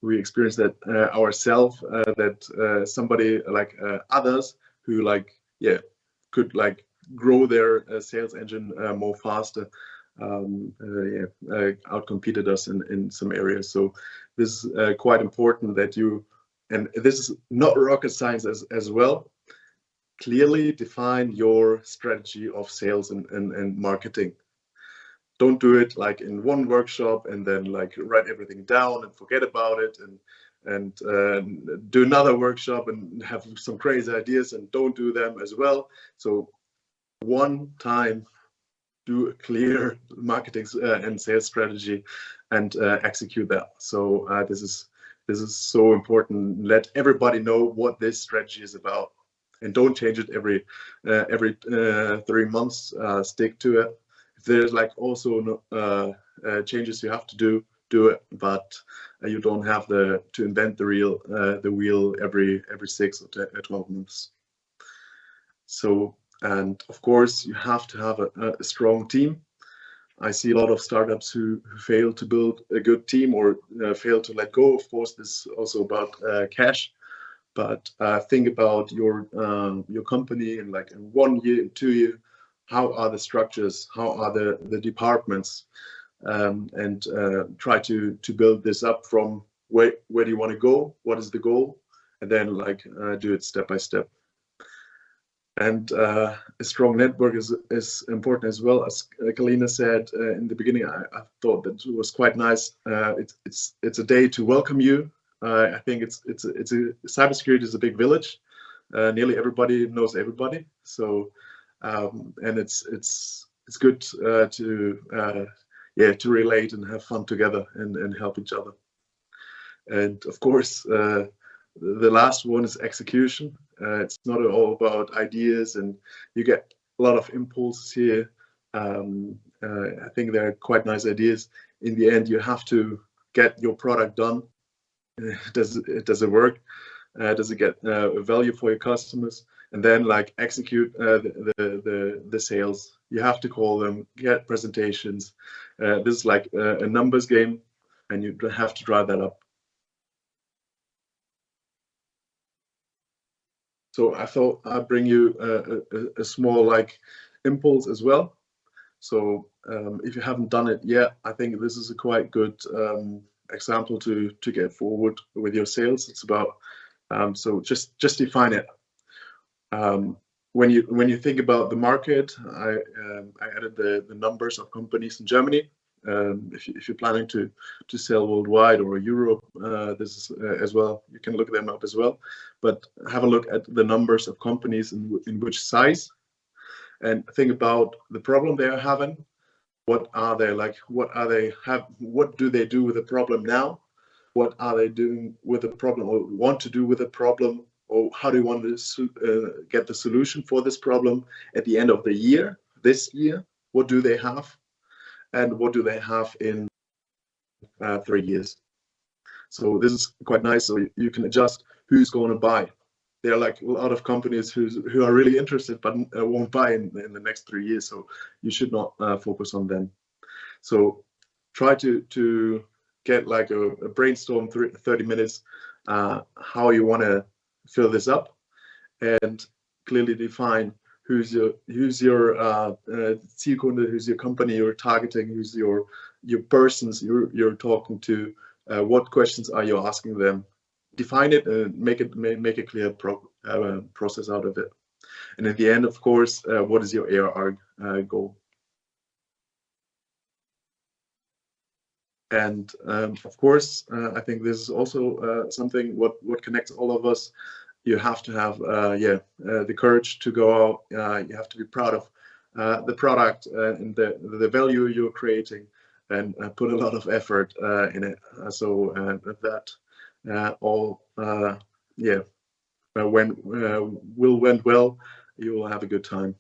we experienced that ourselves, that somebody like others who could grow their sales engine more faster, outcompeted us in some areas. So this is quite important that you, and this is not rocket science as well, clearly define your strategy of sales and marketing. Don't do it like in one workshop and then like write everything down and forget about it, and do another workshop and have some crazy ideas and don't do them as well. So one time, do a clear marketing and sales strategy and execute that. So this is so important. Let everybody know what this strategy is about, and don't change it every 3 months. Stick to it. If there's like also changes you have to do it, but you don't have to invent the wheel every 6 or 12 months. So, and of course you have to have a strong team. I see a lot of startups who fail to build a good team or fail to let go. Of course, this is also about cash. But think about your company in like in 1 year, in 2 years. How are the structures? How are the departments? And try to build this up from where do you want to go? What is the goal? And then do it step by step. And a strong network is important as well. As Kalina said in the beginning, I thought that it was quite nice. It's a day to welcome you. I think cybersecurity is a big village. Nearly everybody knows everybody. So and it's good to relate and have fun together and help each other. And of course, the last one is execution. It's not all about ideas, and you get a lot of impulses here. I think they're quite nice ideas. In the end, you have to get your product done. Does it work? Does it get value for your customers? And then execute the sales. You have to call them, get presentations. This is like a numbers game, and you have to drive that up. So I thought I'd bring you a small impulse as well. So if you haven't done it yet, I think this is a quite good example to get forward with your sales. It's about so just define it. When you think about the market, I added the numbers of companies in Germany. If you're planning to sell worldwide or Europe, this is as well. You can look them up as well. But have a look at the numbers of companies in which size, and think about the problem they are having. What are they like? What do they do with the problem now? What are they doing with the problem, or want to do with the problem, or how do you want to get the solution for this problem at the end of the year? This year, what do they have, and what do they have in 3 years? So this is quite nice. So you can adjust who's going to buy. There are a lot of companies who are really interested but won't buy in the next 3 years. So you should not focus on them. So try to get a brainstorm 30 minutes how you want to fill this up, and clearly define who's your Zielkunde, who's your company you're targeting, who's your persons you're talking to, what questions are you asking them. Define it and make a clear process out of it. And at the end, of course, what is your ARR goal? And of course, I think this is also something what connects all of us. You have to have the courage to go out. You have to be proud of the product and the value you're creating, and put a lot of effort in it. So that all when went well, you will have a good time.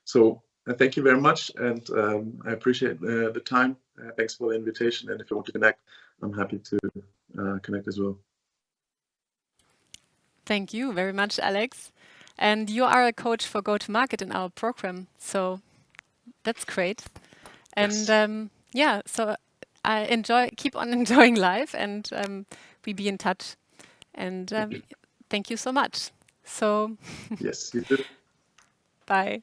So thank you very much, and I appreciate the time. Thanks for the invitation, and if you want to connect, I'm happy to connect as well. Thank you very much, Alex. And you are a coach for go-to-market in our program, so that's great. And Yes. so keep on enjoying life, and we be in touch. And thank you so much. So Yes, you do. bye.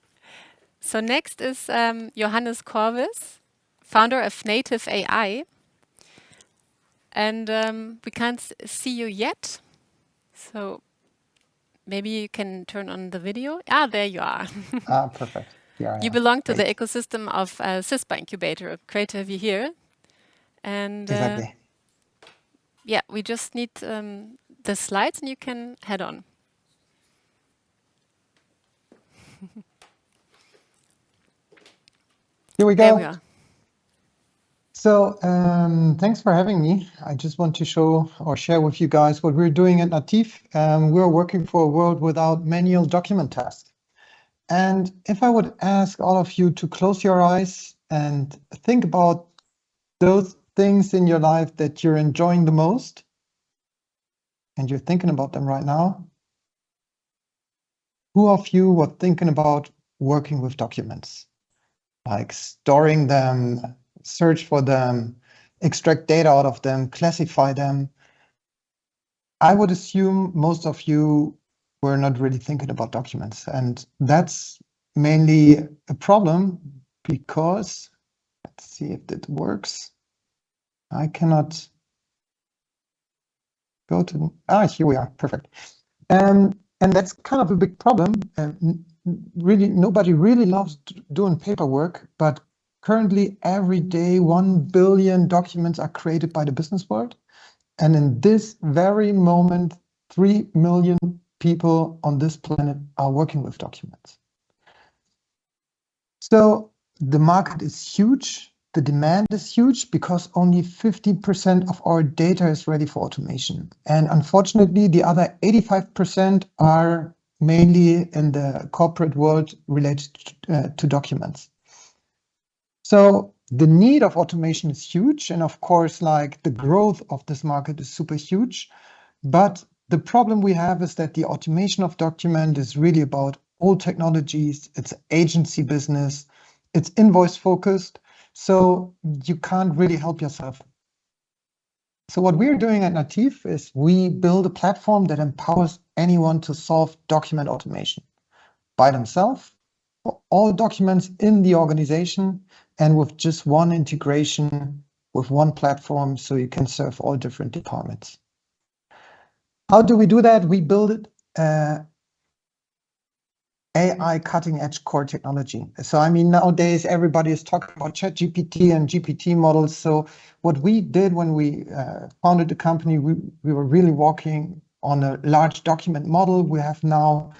So next is Johannes Corvis, founder of Native AI. And we can't see you yet. So maybe you can turn on the video. Ah, there you are. Perfect. Yeah, You belong to the ecosystem of CISPA Incubator. Great to have you here. And exactly. yeah, we just need the slides and you can head on. Here we go. There we are. So thanks for having me. I just want to show or share with you guys what we're doing at Nativ. We're working for a world without manual document tasks. And if I would ask all of you to close your eyes and think about those things in your life that you're enjoying the most, and you're thinking about them right now, who of you were thinking about working with documents? Like storing them, search for them, extract data out of them, classify them. I would assume most of you were not really thinking about documents. And that's mainly a problem because, let's see if that works. I cannot go to, here we are, perfect. And that's kind of a big problem. Really, nobody really loves doing paperwork, but currently every day 1 billion documents are created by the business world. And in this very moment, 3 million people on this planet are working with documents. So the market is huge. The demand is huge because only 50% of our data is ready for automation. And unfortunately, the other 85% are mainly in the corporate world related to documents. So the need of automation is huge. And of course, like the growth of this market is super huge. But the problem we have is that the automation of document is really about old technologies. It's agency business. It's invoice focused. So you can't really help yourself. So what we're doing at Nativ is we build a platform that empowers anyone to solve document automation by themselves for all documents in the organization and with just one integration with one platform so you can serve all different departments. How do we do that? We build it AI cutting edge core technology. So, I mean, nowadays everybody is talking about ChatGPT and GPT models. So what we did when we founded the company, we were really working on a large document model. We have now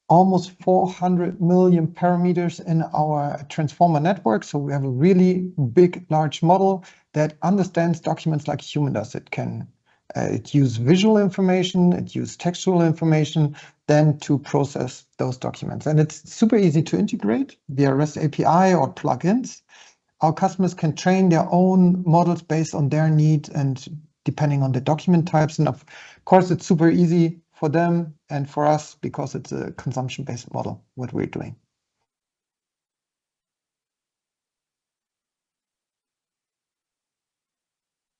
almost 400 million parameters in our transformer network. So we have a really big, large model that understands documents like human does. It uses visual information, it uses textual information, then to process those documents. And it's super easy to integrate via REST API or plugins. Our customers can train their own models based on their needs and depending on the document types. And of course, it's super easy for them and for us because it's a consumption-based model, what we're doing.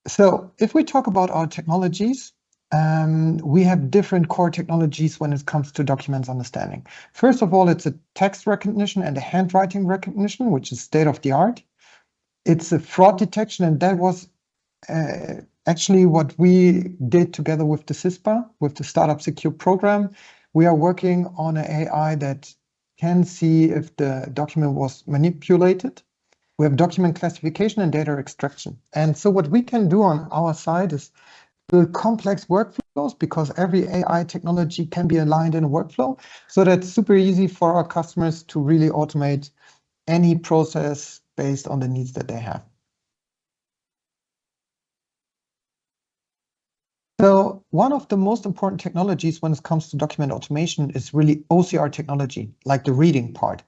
So if we talk about our technologies, we have different core technologies when it comes to documents understanding. First of all, it's a text recognition and a handwriting recognition, which is state of the art. It's a fraud detection, and that was actually what we did together with the CISPA, with the SpeedUpSecure program. We are working on an AI that can see if the document was manipulated. We have document classification and data extraction. And so what we can do on our side is build complex workflows because every AI technology can be aligned in a workflow. So that's super easy for our customers to really automate any process based on the needs that they have. So one of the most important technologies when it comes to document automation is really OCR technology, like the reading part.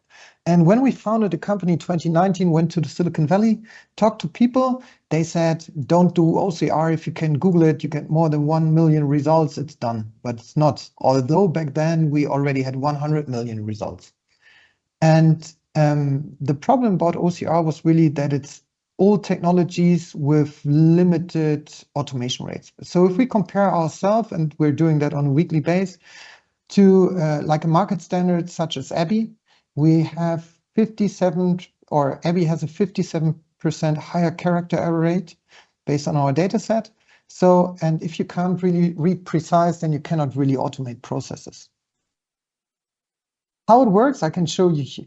And when we founded the company in 2019, went to the Silicon Valley, talked to people, they said, don't do OCR. If you can Google it, you get more than 1 million results, it's done. But it's not. Although back then we already had 100 million results. And the problem about OCR was really that it's old technologies with limited automation rates. So if we compare ourselves, and we're doing that on a weekly basis, to like a market standard such as ABI, we have 57, or ABI has a 57% higher character error rate based on our data set. So, and if you can't really read precise, then you cannot really automate processes. How it works, I can show you.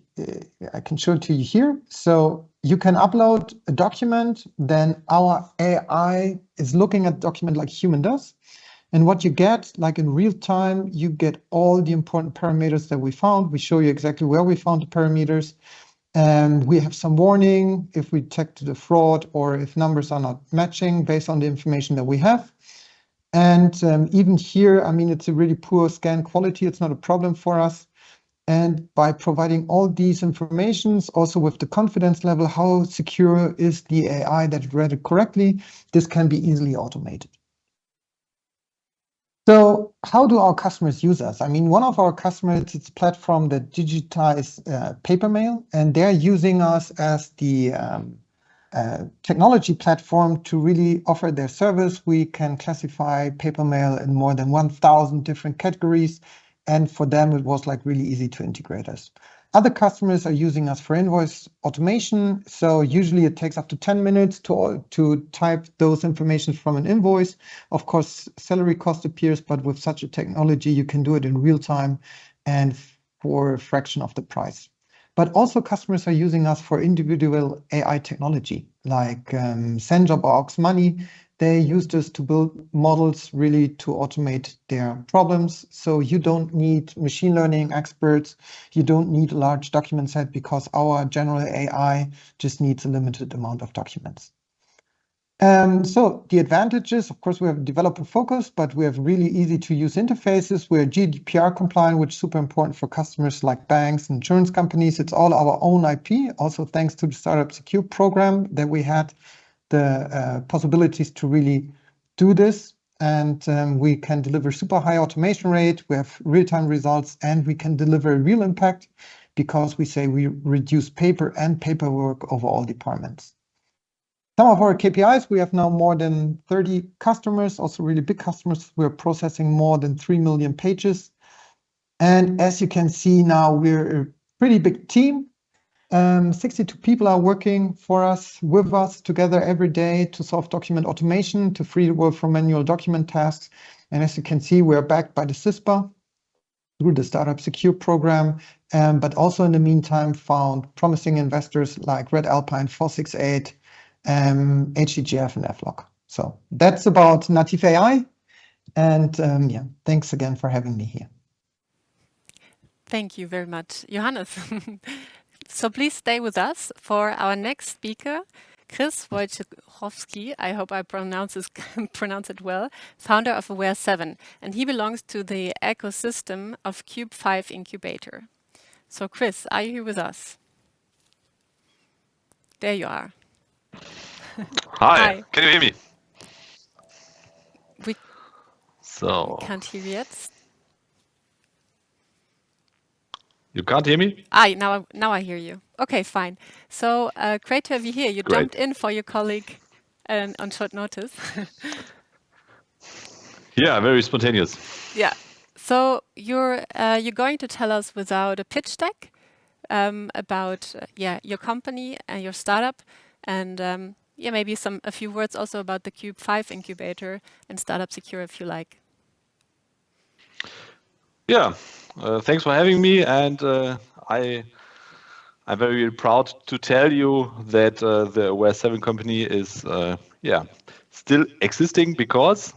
I can show it to you here. So you can upload a document, then our AI is looking at the document like human does. And what you get, like in real time, you get all the important parameters that we found. We show you exactly where we found the parameters. And we have some warning if we detect the fraud or if numbers are not matching based on the information that we have. And even here, I mean, it's a really poor scan quality. It's not a problem for us. And by providing all these informations, also with the confidence level, how secure is the AI that read it correctly, this can be easily automated. So how do our customers use us? I mean, one of our customers, it's a platform that digitize paper mail, and they're using us as the technology platform to really offer their service. We can classify paper mail in more than 1,000 different categories. And for them, it was like really easy to integrate us. Other customers are using us for invoice automation. So usually it takes up to 10 minutes to type those information from an invoice. Of course, salary cost appears, but with such a technology, you can do it in real time and for a fraction of the price. But also customers are using us for individual AI technology, like SendJob or Aux Money. They used us to build models really to automate their problems. So you don't need machine learning experts. You don't need a large document set because our general AI just needs a limited amount of documents. So the advantages, of course, we have developer focus, but we have really easy to use interfaces. We're GDPR compliant, which is super important for customers like banks and insurance companies. It's all our own IP, also thanks to the SpeedUpSecure program that we had the possibilities to really do this. And we can deliver super high automation rate. We have real-time results, and we can deliver real impact because we say we reduce paper and paperwork over all departments. Some of our KPIs, we have now more than 30 customers, also really big customers. We're processing more than 3 million pages. And as you can see now, we're a pretty big team. 62 people are working for us, with us together every day to solve document automation, to free the world from manual document tasks. And as you can see, we're backed by the CISPA through the SpeedUpSecure program, but also in the meantime found promising investors like Red Alpine, 468, HDGF and FLOC. So that's about native AI. And yeah, thanks again for having me here. Thank you very much, Johannes. So please stay with us for our next speaker, Chris Wojciechowski. I hope I pronounce it well, founder of Aware7, and he belongs to the ecosystem of Cube 5 incubator. So Chris, are you here with us? There you are. Hi, can you hear me? We can't hear you yet. You can't hear me? Now I hear you. Okay, fine. So great to have you here. You jumped in for your colleague on short notice. Yeah, very spontaneous. Yeah. So you're going to tell us without a pitch deck about your company and your startup, and maybe a few words also about the Cube 5 incubator and SpeedUpSecure if you like. Yeah, thanks for having me, and I'm very proud to tell you that the Aware7 company is still existing, because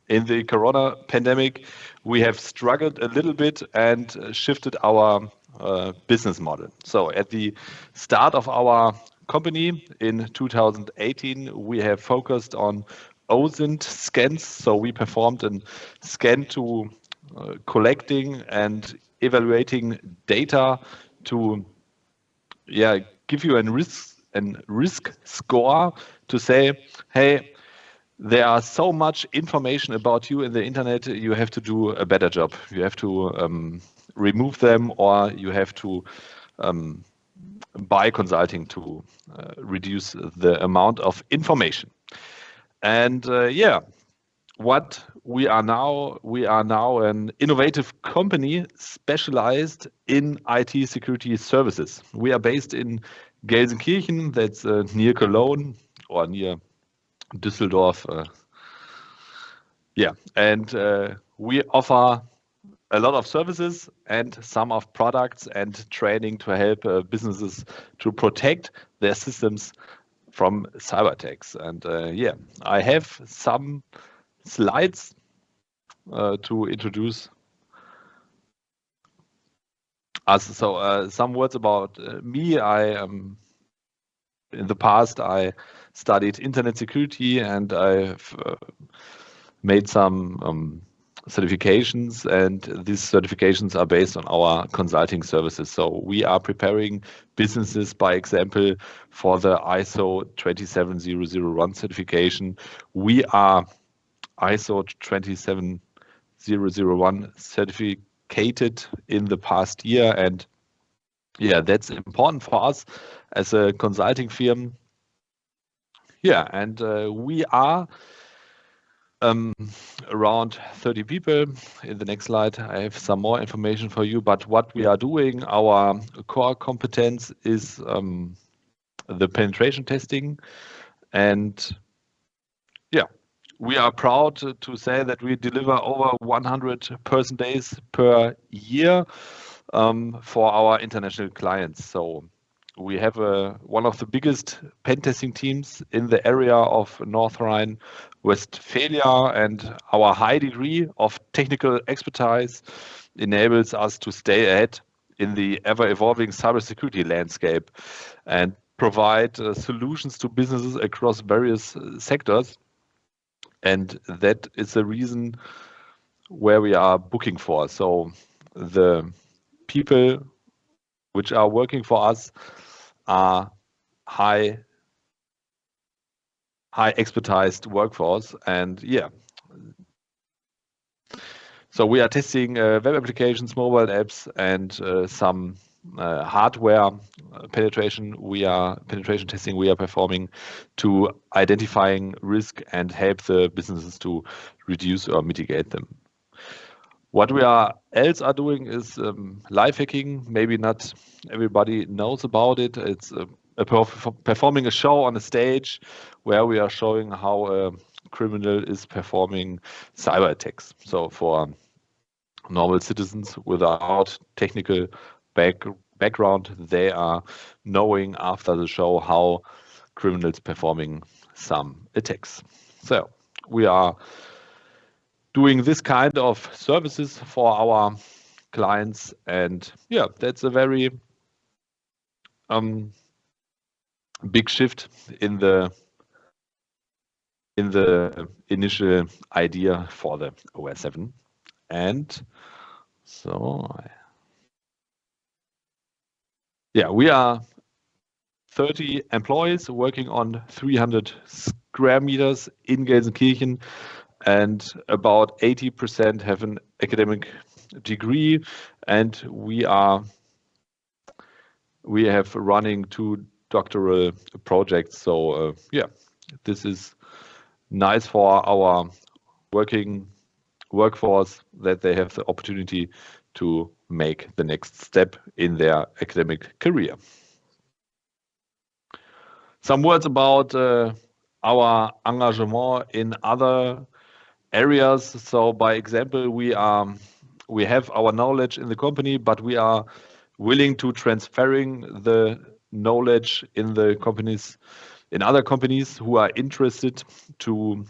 in the Corona pandemic we have struggled a little bit and shifted our business model. So at the start of our company in 2018, we have focused on OSINT scans. So we performed a scan to collecting and evaluating data to give you a risk score to say, hey, there are so much information about you in the internet, you have to do a better job. You have to remove them, or you have to by consulting to reduce the amount of information. And yeah, what we are now an innovative company specialized in IT security services. We are based in Gelsenkirchen, that's near Cologne or near Düsseldorf. Yeah, and we offer a lot of services and some of products and training to help businesses to protect their systems from cyber attacks. And yeah, I have some slides to introduce us. So some words about me. In the past, I studied internet security and I've made some certifications, and these certifications are based on our consulting services. So we are preparing businesses, by example, for the ISO 27001 certification. We are ISO 27001 certificated in the past year, and yeah, that's important for us as a consulting firm. Yeah, and we are around 30 people. In the next slide, I have some more information for you. But what we are doing, our core competence is the penetration testing. And yeah, we are proud to say that we deliver over 100 person days per year for our international clients. So we have one of the biggest pen testing teams in the area of North Rhine-Westphalia, and our high degree of technical expertise enables us to stay ahead in the ever-evolving cybersecurity landscape and provide solutions to businesses across various sectors. And that is the reason where we are booking for. So the people which are working for us are high expertised workforce. And yeah, so we are testing web applications, mobile apps, and some hardware penetration testing we are performing to identifying risk and help the businesses to reduce or mitigate them. What we else are doing is live hacking. Maybe not everybody knows about it. It's performing a show on a stage where we are showing how a criminal is performing cyber attacks. So for normal citizens without technical background, they are knowing after the show how criminals performing some attacks. So we are doing this kind of services for our clients, and yeah, that's a very big shift in the initial idea for the OS 7. And so yeah, we are 30 employees working on 300 square meters in Gelsenkirchen, and about 80% have an academic degree, and we have running 2 doctoral projects. So yeah, this is nice for our workforce that they have the opportunity to make the next step in their academic career. Some words about our engagement in other areas. So by example, we have our knowledge in the company, but we are willing to transferring the knowledge in the companies, in other companies who are interested to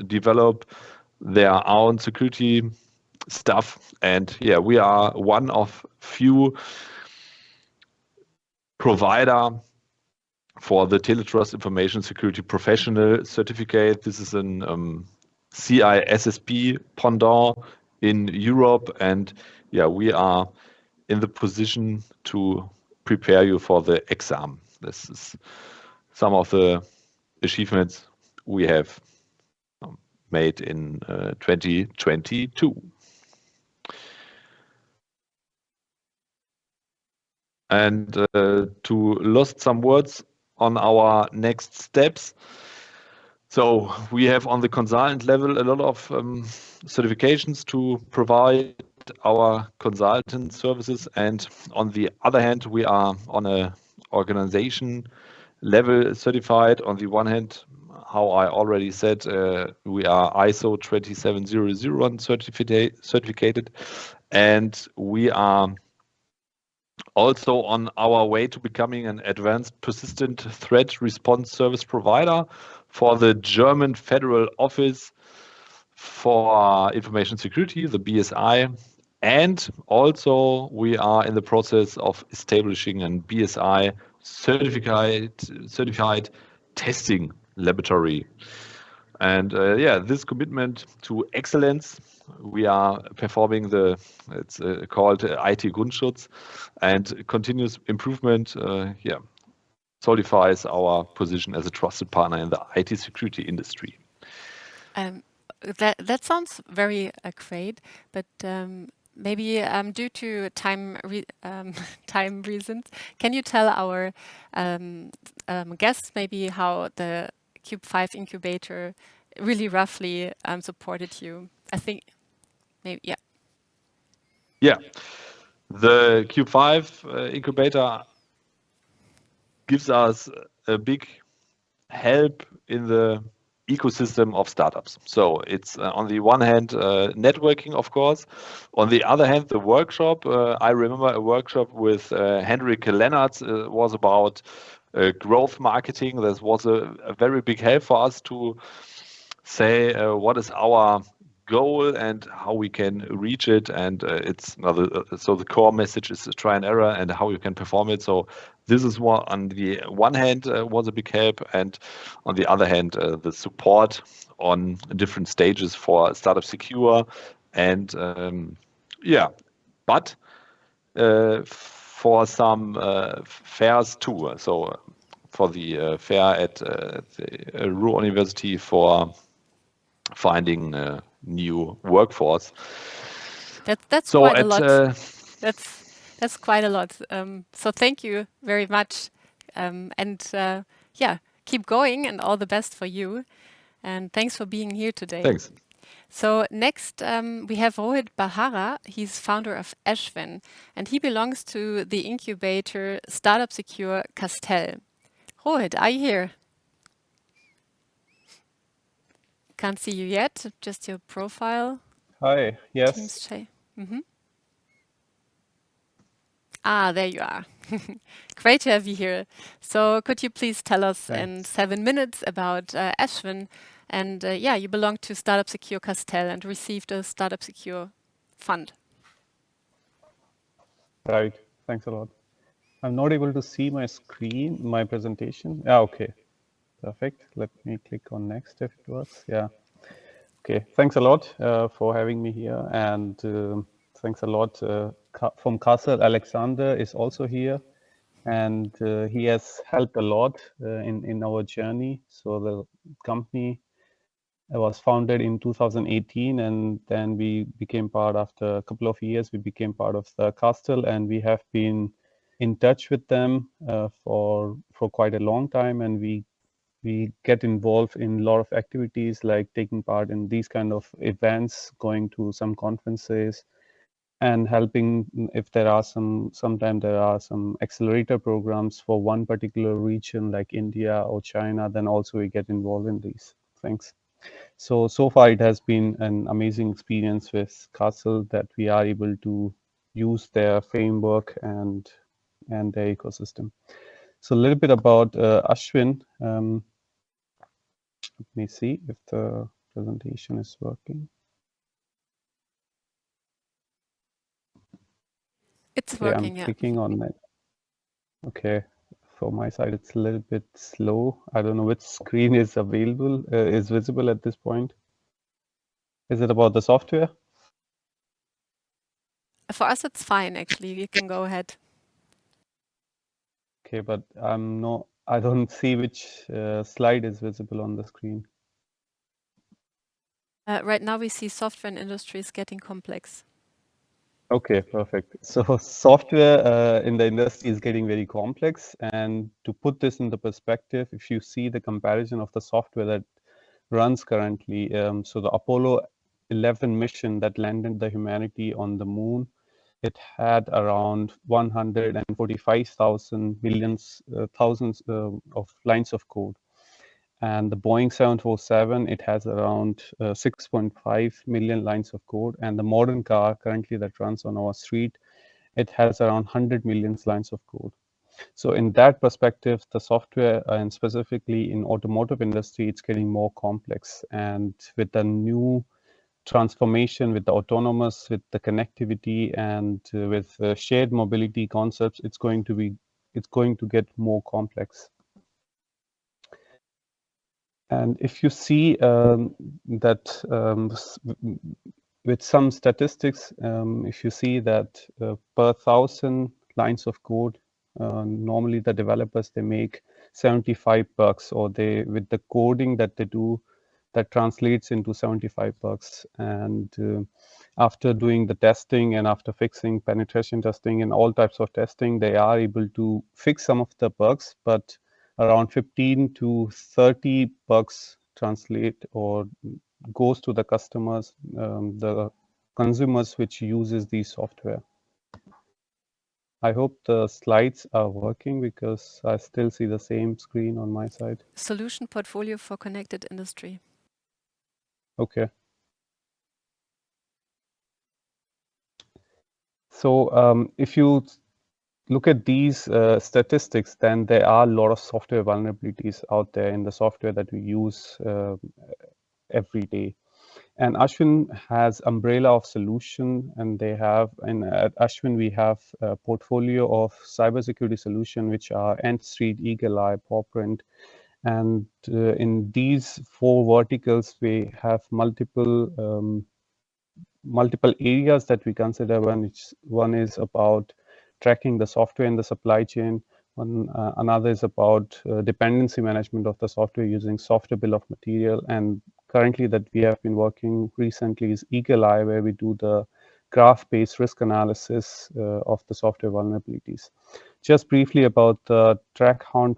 develop their own security stuff. And yeah, we are one of few provider for the Teletrust Information Security Professional certificate. This is an CISSP pendant in Europe, and yeah, we are in the position to prepare you for the exam. This is some of the achievements we have made in 2022. And to lost some words on our next steps. So we have on the consultant level a lot of certifications to provide our consultant services, and on the other hand, we are on a organization level certified. On the one hand, how I already said, we are ISO 27001 certificated, and we are also on our way to becoming an advanced persistent threat response service provider for the German Federal Office for Information Security, the BSI. And also we are in the process of establishing an BSI certified testing laboratory. And yeah, this commitment to excellence, we are performing it's called IT Grundschutz, and continuous improvement, yeah, solidifies our position as a trusted partner in the IT security industry. That sounds very great, but maybe due to time reasons, can you tell our guests maybe how the Cube 5 incubator really roughly supported you? I think maybe, yeah. Yeah, the Cube 5 incubator gives us a big help in the ecosystem of startups. So it's on the one hand networking, of course. On the other hand, the workshop. I remember a workshop with Henrik Lennartz was about growth marketing. This was a very big help for us to say what is our goal and how we can reach it, and so the core message is try and error and how you can perform it. So this is what on the one hand was a big help, and on the other hand the support on different stages for SpeedUpSecure, and yeah, but for some fairs too. So for the fair at the Ruhr University for finding new workforce. That's so quite at, a lot. That's quite a lot. So thank you very much, and yeah, keep going, and all the best for you. And thanks for being here today. Thanks. So next we have Rohit Bahara. He's founder of Ashwin, and he belongs to the incubator SpeedUpSecure Castell. Rohit, are you here? Can't see you yet, just your profile. Hi, yes. Teams chat. Ah, there you are. Great to have you here. So could you please tell us in 7 minutes about Ashwin? And yeah, you belong to SpeedUpSecure Castell and received a SpeedUpSecure fund. Right, thanks a lot. I'm not able to see my screen, my presentation. Ah, okay, perfect. Let me click on next if it works. Yeah. Okay, thanks a lot for having me here, and thanks a lot from Kassel. Alexander is also here, and he has helped a lot in our journey. So the company was founded in 2018, and then we became part, after a couple of years, we became part of the Castell, and we have been in touch with them for quite a long time, and we get involved in a lot of activities like taking part in these kind of events, going to some conferences, and helping if there are sometimes there are some accelerator programs for one particular region like India or China, then also we get involved in these things. So far it has been an amazing experience with Castell, that we are able to use their framework and their ecosystem. So a little bit about Ashwin. Let me see if the presentation is working. It's working, I'm yeah. clicking on that. Okay, for my side, it's a little bit slow. I don't know which screen is available, is visible at this point. Is it about the software? For us, it's fine, actually. You can go ahead. Okay, but I don't see which slide is visible on the screen. Right now, we see software and industry is getting complex. Okay, perfect. So software in the industry is getting very complex. And to put this into perspective, if you see the comparison of the software that runs currently, so the Apollo 11 mission that landed the humanity on the moon, it had around 145,000 thousands of lines of code. And the Boeing 747, it has around 6.5 million lines of code. And the modern car currently that runs on our street, it has around 100 million lines of code. So in that perspective, the software and specifically in automotive industry, it's getting more complex. And with the new transformation, with the autonomous, with the connectivity, and with shared mobility concepts, it's going to get more complex. And if you see that with some statistics, if you see that per 1,000 lines of code, normally the developers, they make 75 bucks, or they, with the coding that they do, that translates into 75 bucks. And after doing the testing and after fixing penetration testing and all types of testing, they are able to fix some of the bugs, but around 15 to 30 bucks translate or goes to the customers, the consumers which uses the software. I hope the slides are working because I still see the same screen on my side. Solution portfolio for connected industry. Okay. So if you look at these statistics, then there are a lot of software vulnerabilities out there in the software that we use every day. And Ashwin has umbrella of solution, and they have, and at Ashwin we have a portfolio of cybersecurity solution, which are Nth Street, Eagle Eye, Pawprint. And in these four verticals, we have multiple areas that we consider. One is about tracking the software in the supply chain. Another is about dependency management of the software using software bill of material. And currently that we have been working recently is Eagle Eye, where we do the graph-based risk analysis of the software vulnerabilities. Just briefly about the TrackHound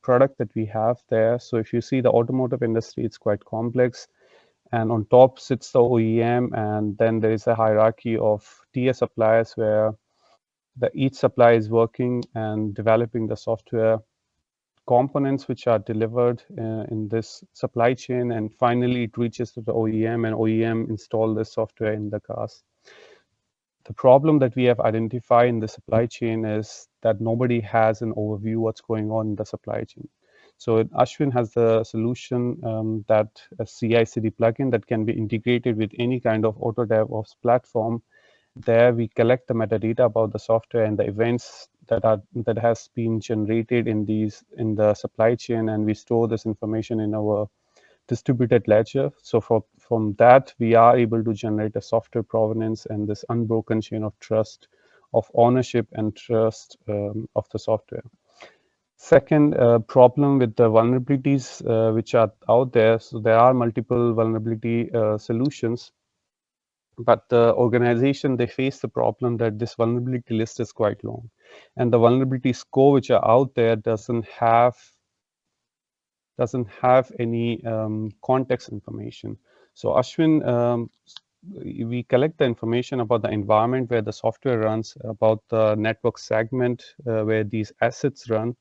product that we have there. So if you see the automotive industry, it's quite complex. And on top sits the OEM, and then there is a hierarchy of tier suppliers where each supplier is working and developing the software components which are delivered in this supply chain, and finally it reaches to the OEM, and OEM install the software in the cars. The problem that we have identified in the supply chain is that nobody has an overview what's going on in the supply chain. So Ashwin has the solution that a CI/CD plugin that can be integrated with any kind of auto DevOps platform. There we collect the metadata about the software and the events that has been generated in the supply chain, and we store this information in our distributed ledger. So from that, we are able to generate a software provenance and this unbroken chain of trust, of ownership and trust of the software. Second problem with the vulnerabilities which are out there. So there are multiple vulnerability solutions, but the organization, they face the problem that this vulnerability list is quite long, and the vulnerability score which are out there doesn't have any context information. So Ashwin, we collect the information about the environment where the software runs, about the network segment where these assets run,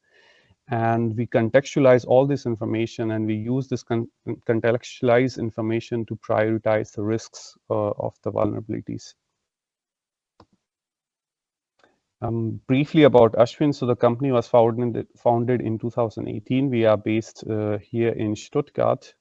and we contextualize all this information, and we use this contextualized information to prioritize the risks of the vulnerabilities. Briefly about Ashwin. So the company was founded in 2018. We are based here in Stuttgart.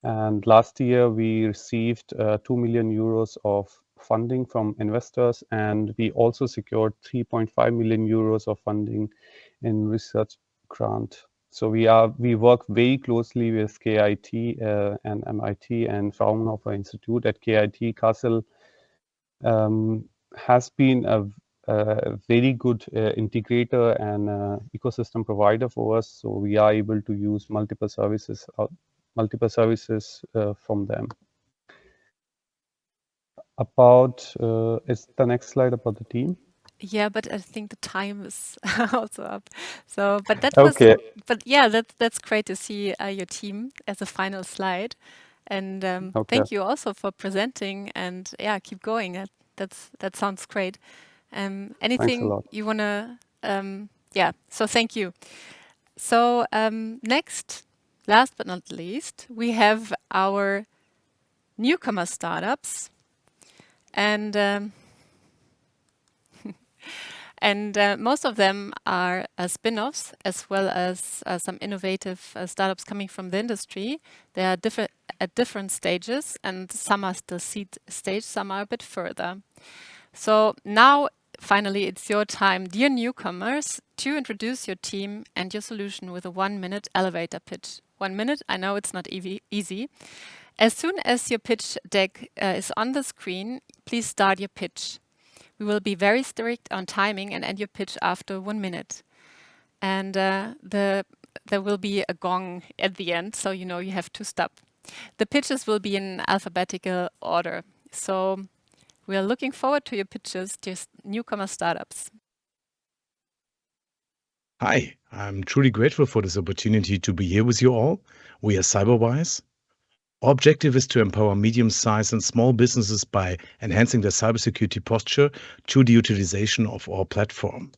And last year we received 2 million euros of funding from investors, and we also secured 3.5 million euros of funding in research grant. So we work very closely with KIT and MIT and Fraunhofer Institute. At KIT, Kassel has been a very good integrator and ecosystem provider for us. So we are able to use multiple services from them. About, is the next slide about the team? Yeah, but I think the time is also up. So, but that Okay. but yeah, that's great to see your team as a final slide. And Okay. thank you also for presenting. And yeah, keep going. That sounds great. Thanks a Anything lot. you wanna? Yeah. So thank you. So next, last but not least, we have our newcomer startups, and most of them are spin-offs, as well as some innovative startups coming from the industry. They are at different stages, and some are still seed stage, some are a bit further. So now, finally, it's your time, dear newcomers, to introduce your team and your solution with a 1-minute elevator pitch. 1 minute, I know it's not easy. As soon as your pitch deck is on the screen, please start your pitch. We will be very strict on timing and end your pitch after 1 minute. And there will be a gong at the end, so you know you have to stop. The pitches will be in alphabetical order. So we are looking forward to your pitches, to newcomer startups. Hi, I'm truly grateful for this opportunity to be here with you all. We are CyberWise. Our objective is to empower medium-sized and small businesses by enhancing their cybersecurity posture through the utilization of our platform.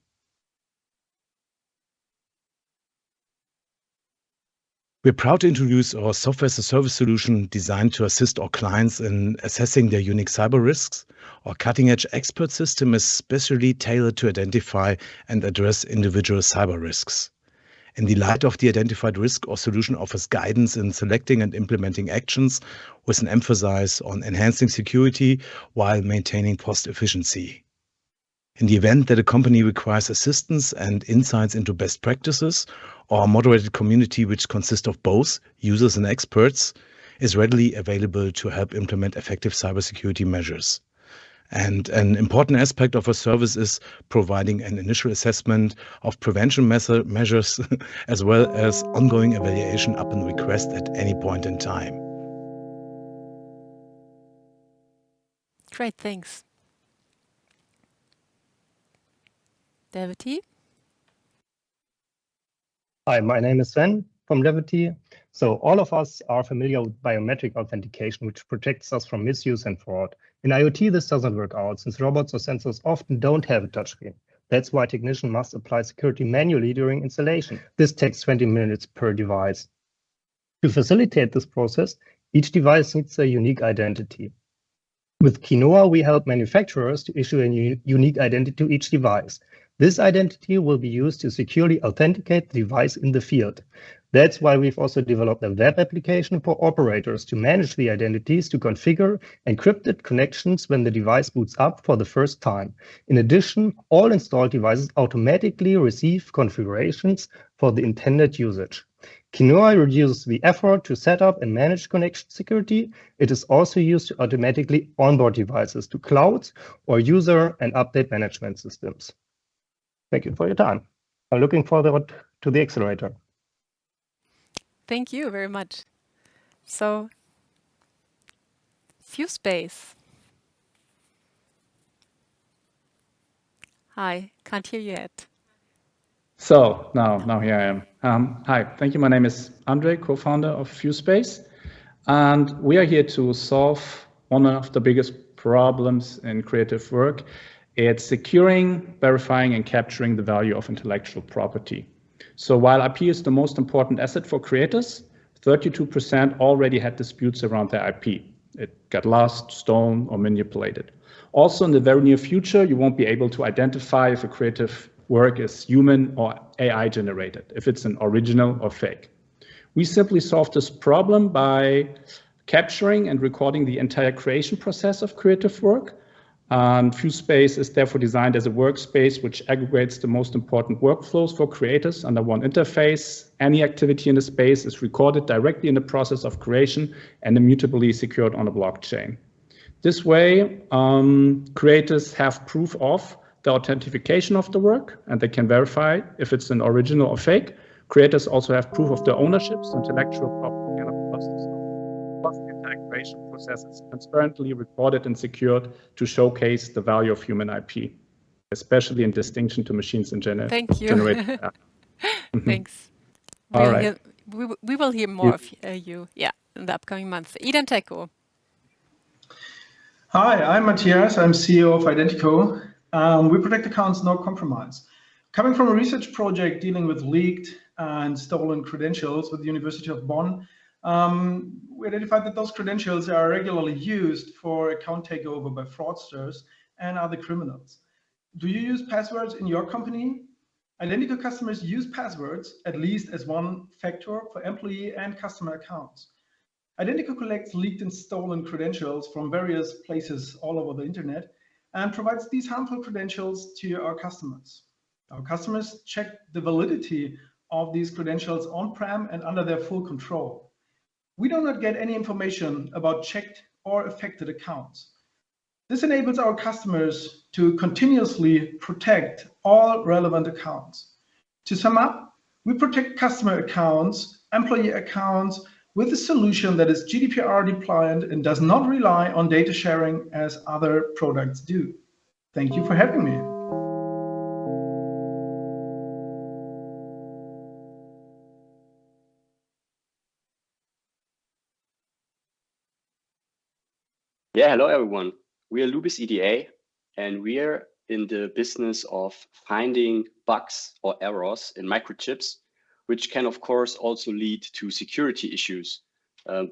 We're proud to introduce our software as a service solution designed to assist our clients in assessing their unique cyber risks. Our cutting-edge expert system is specially tailored to identify and address individual cyber risks. In the light of the identified risk, our solution offers guidance in selecting and implementing actions with an emphasis on enhancing security while maintaining cost efficiency. In the event that a company requires assistance and insights into best practices, our moderated community, which consists of both users and experts, is readily available to help implement effective cybersecurity measures. And an important aspect of our service is providing an initial assessment of prevention measures, as well as ongoing evaluation upon request at any point in time. Great, thanks. Devotee? Hi, my name is Sven from Devotee. So all of us are familiar with biometric authentication, which protects us from misuse and fraud. In IoT, this doesn't work out since robots or sensors often don't have a touchscreen. That's why technicians must apply security manually during installation. This takes 20 minutes per device. To facilitate this process, each device needs a unique identity. With Quinoa, we help manufacturers to issue a unique identity to each device. This identity will be used to securely authenticate the device in the field. That's why we've also developed a web application for operators to manage the identities to configure encrypted connections when the device boots up for the first time. In addition, all installed devices automatically receive configurations for the intended usage. Quinoa reduces the effort to set up and manage connection security. It is also used to automatically onboard devices to clouds or user and update management systems. Thank you for your time. I'm looking forward to the accelerator. Thank you very much. So, FuseSpace. Hi, can't hear you yet. So now here I am. Hi, thank you. My name is Andre, co-founder of FuseSpace, and we are here to solve one of the biggest problems in creative work. It's securing, verifying, and capturing the value of intellectual property. So while IP is the most important asset for creators, 32% already had disputes around their IP. It got lost, stolen, or manipulated. Also, in the very near future, you won't be able to identify if a creative work is human or AI generated, if it's an original or fake. We simply solve this problem by capturing and recording the entire creation process of creative work. FuseSpace is therefore designed as a workspace which aggregates the most important workflows for creators under one interface. Any activity in the space is recorded directly in the process of creation and immutably secured on a blockchain. This way, creators have proof of the authentication of the work, and they can verify if it's an original or fake. Creators also have proof of their ownership, so intellectual property and of course the data creation processes transparently reported and secured to showcase the value of human IP, especially in distinction to machines in general. Thank you. Thanks. All right. We will hear more of you, in the upcoming months. Identico. Hi, I'm Matthias. I'm CEO of Identico. We protect accounts, no compromise. Coming from a research project dealing with leaked and stolen credentials with the University of Bonn, we identified that those credentials are regularly used for account takeover by fraudsters and other criminals. Do you use passwords in your company? Identico customers use passwords at least as one factor for employee and customer accounts. Identico collects leaked and stolen credentials from various places all over the internet and provides these harmful credentials to our customers. Our customers check the validity of these credentials on-prem and under their full control. We do not get any information about checked or affected accounts. This enables our customers to continuously protect all relevant accounts. To sum up, we protect customer accounts, employee accounts, with a solution that is GDPR compliant and does not rely on data sharing as other products do. Thank you for having me. Yeah, hello everyone. We are Lubis EDA, and we are in the business of finding bugs or errors in microchips, which can of course also lead to security issues.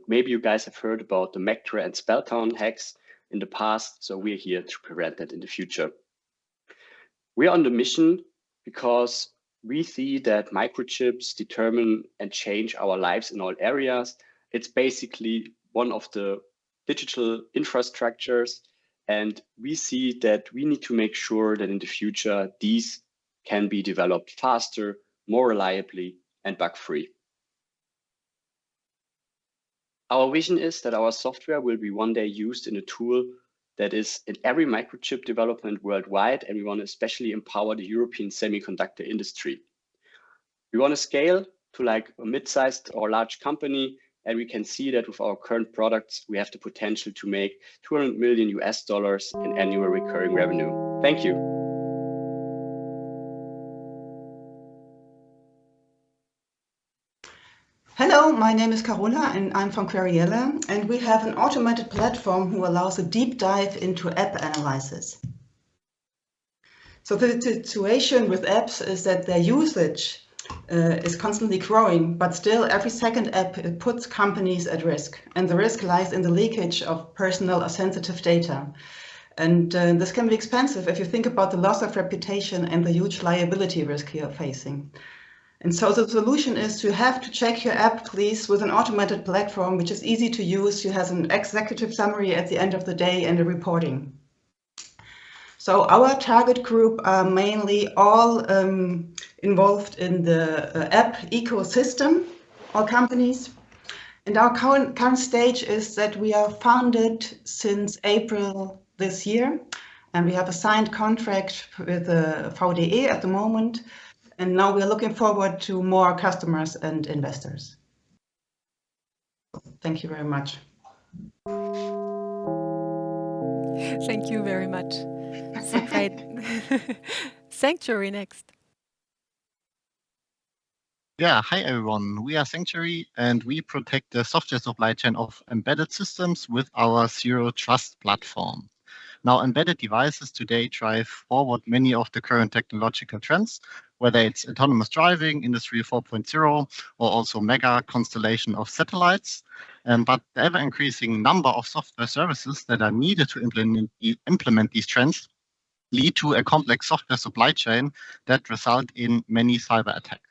Maybe you guys have heard about the Mectra and Spelltown hacks in the past, so we're here to prevent that in the future. We're on the mission because we see that microchips determine and change our lives in all areas. It's basically one of the digital infrastructures, and we see that we need to make sure that in the future these can be developed faster, more reliably, and bug-free. Our vision is that our software will be one day used in a tool that is in every microchip development worldwide, and we want to especially empower the European semiconductor industry. We want to scale to like a mid-sized or large company, and we can see that with our current products, we have the potential to make $200 million in annual recurring revenue. Thank you. Hello, my name is Carola and I'm from Queriella, and we have an automated platform who allows a deep dive into app analysis. So the situation with apps is that their usage is constantly growing, but still every second app puts companies at risk, and the risk lies in the leakage of personal or sensitive data. And this can be expensive if you think about the loss of reputation and the huge liability risk you're facing. And so the solution is to have to check your app, please, with an automated platform, which is easy to use. You have an executive summary at the end of the day and a reporting. So our target group are mainly all involved in the app ecosystem, all companies. And our current stage is that we are founded since April this year, and we have a signed contract with VDE at the moment. And now we are looking forward to more customers and investors. Thank you very much. Thank you very much. So great. Sanctuary next. Yeah, hi everyone. We are Sanctuary, and we protect the software supply chain of embedded systems with our Zero Trust platform. Now, embedded devices today drive forward many of the current technological trends, whether it's autonomous driving, Industry 4.0, or also mega constellation of satellites. But the ever-increasing number of software services that are needed to implement these trends lead to a complex software supply chain that result in many cyber attacks.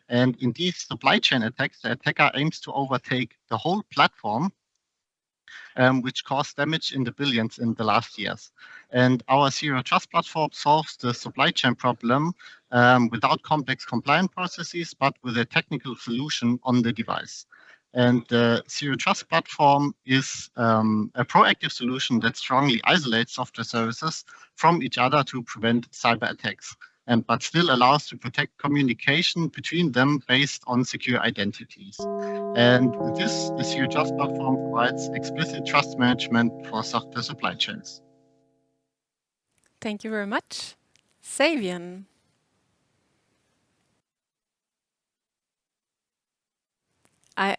And in these supply chain attacks, the attacker aims to overtake the whole platform, which caused damage in the billions in the last years. And our Zero Trust platform solves the supply chain problem without complex compliance processes, but with a technical solution on the device. And the Zero Trust platform is a proactive solution that strongly isolates software services from each other to prevent cyber attacks. but still allows to protect communication between them based on secure identities. And this, the Zero Trust platform provides explicit trust management for software supply chains. Thank you very much. Savian.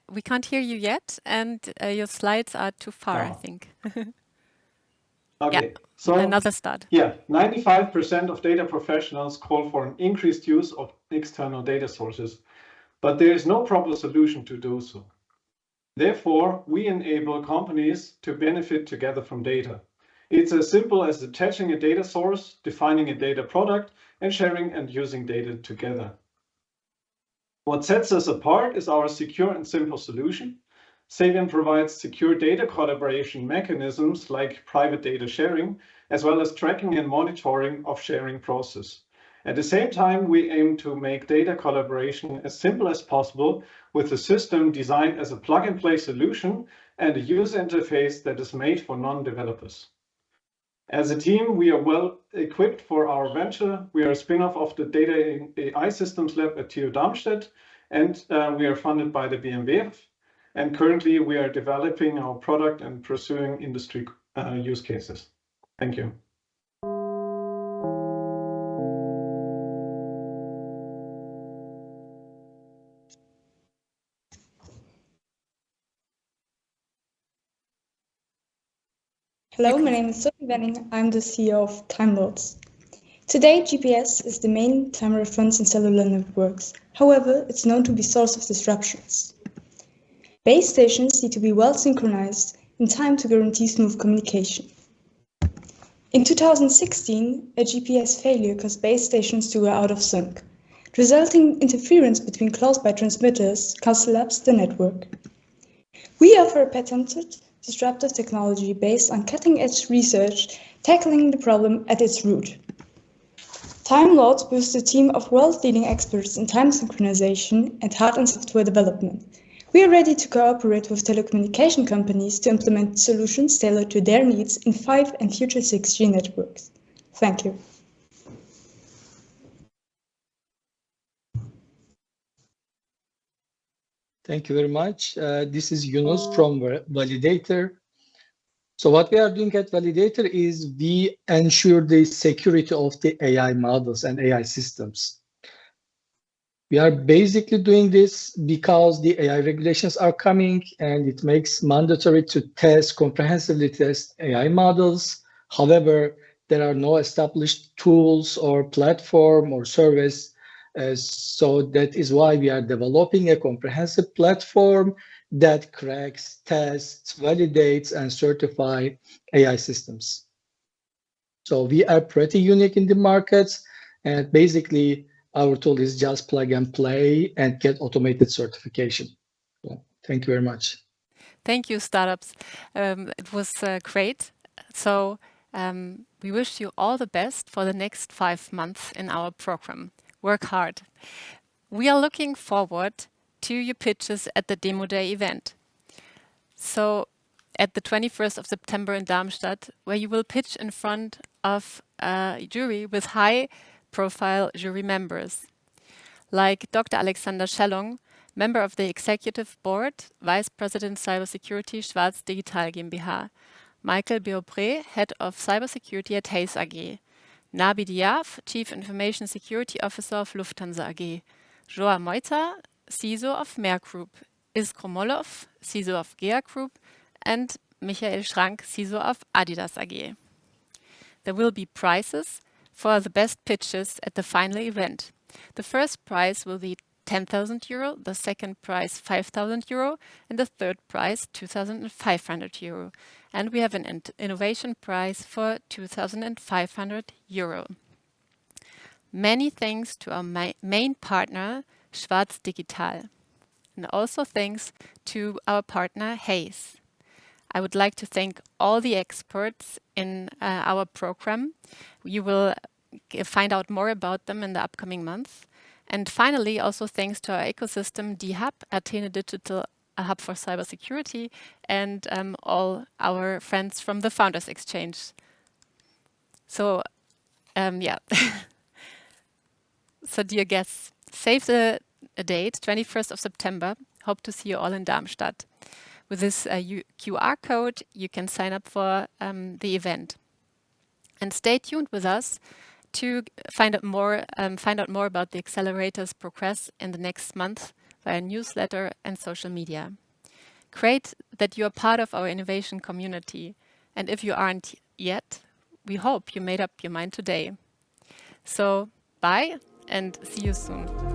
We can't hear you yet, and your slides are too far, I think. Okay, Yeah, so another start. Yeah, 95% of data professionals call for an increased use of external data sources, but there is no proper solution to do so. Therefore, we enable companies to benefit together from data. It's as simple as attaching a data source, defining a data product, and sharing and using data together. What sets us apart is our secure and simple solution. Savian provides secure data collaboration mechanisms like private data sharing, as well as tracking and monitoring of sharing process. At the same time, we aim to make data collaboration as simple as possible with a system designed as a plug-and-play solution and a user interface that is made for non-developers. As a team, we are well equipped for our venture. We are a spin-off of the Data AI Systems Lab at TU Darmstadt, and we are funded by the BMWF. And currently, we are developing our product and pursuing industry use cases. Thank you. Hello, my name is Sophie Wenning. I'm the CEO of TimeLords. Today, GPS is the main time reference in cellular networks. However, it's known to be source of disruptions. Base stations need to be well synchronized in time to guarantee smooth communication. In 2016, a GPS failure caused base stations to go out of sync. Resulting interference between close-by transmitters caused collapse the network. We offer a patented disruptive technology based on cutting-edge research, tackling the problem at its root. TimeLords boasts a team of world-leading experts in time synchronization and hard and software development. We are ready to cooperate with telecommunication companies to implement solutions tailored to their needs in 5 and future 6G networks. Thank you. Thank you very much. This is Yunus from Validator. So what we are doing at Validator is we ensure the security of the AI models and AI systems. We are basically doing this because the AI regulations are coming and it makes mandatory to comprehensively test AI models. However, there are no established tools or platform or service. So that is why we are developing a comprehensive platform that cracks, tests, validates, and certifies AI systems. So we are pretty unique in the markets, and basically our tool is just plug and play and get automated certification. So, thank you very much. Thank you, startups. It was great. So we wish you all the best for the next 5 months in our program. Work hard. We are looking forward to your pitches at the Demo Day event. So at the 21st of September in Darmstadt, where you will pitch in front of a jury with high-profile jury members, like Dr. Alexander Schellung, member of the Executive Board, Vice President Cybersecurity, Schwarz Digital GmbH, Michael Beaupré, Head of Cybersecurity at Hayes AG, Nabi Diaf, Chief Information Security Officer of Lufthansa AG, Joa Moita, CISO of Mer Group, Iskro Molov, CISO of GEA Group, and Michael Schrank, CISO of Adidas AG. There will be prizes for the best pitches at the final event. The first prize will be 10,000 euro, the second prize 5,000 euro, and the third prize 2,500 euro. And we have an innovation prize for 2,500 euro. Many thanks to our main partner, Schwarz Digital. And also thanks to our partner, Hayes. I would like to thank all the experts in our program. You will find out more about them in the upcoming months. And finally, also thanks to our ecosystem, D-Hub, Athene Digital Hub for Cybersecurity, and all our friends from the Founders Exchange. So, yeah. So dear guests, save the date, 21st of September. Hope to see you all in Darmstadt. With this QR code, you can sign up for the event. And stay tuned with us to find out more about the Accelerator's progress in the next month via newsletter and social media. Great that you are part of our innovation community. And if you aren't yet, we hope you made up your mind today. So bye and see you soon.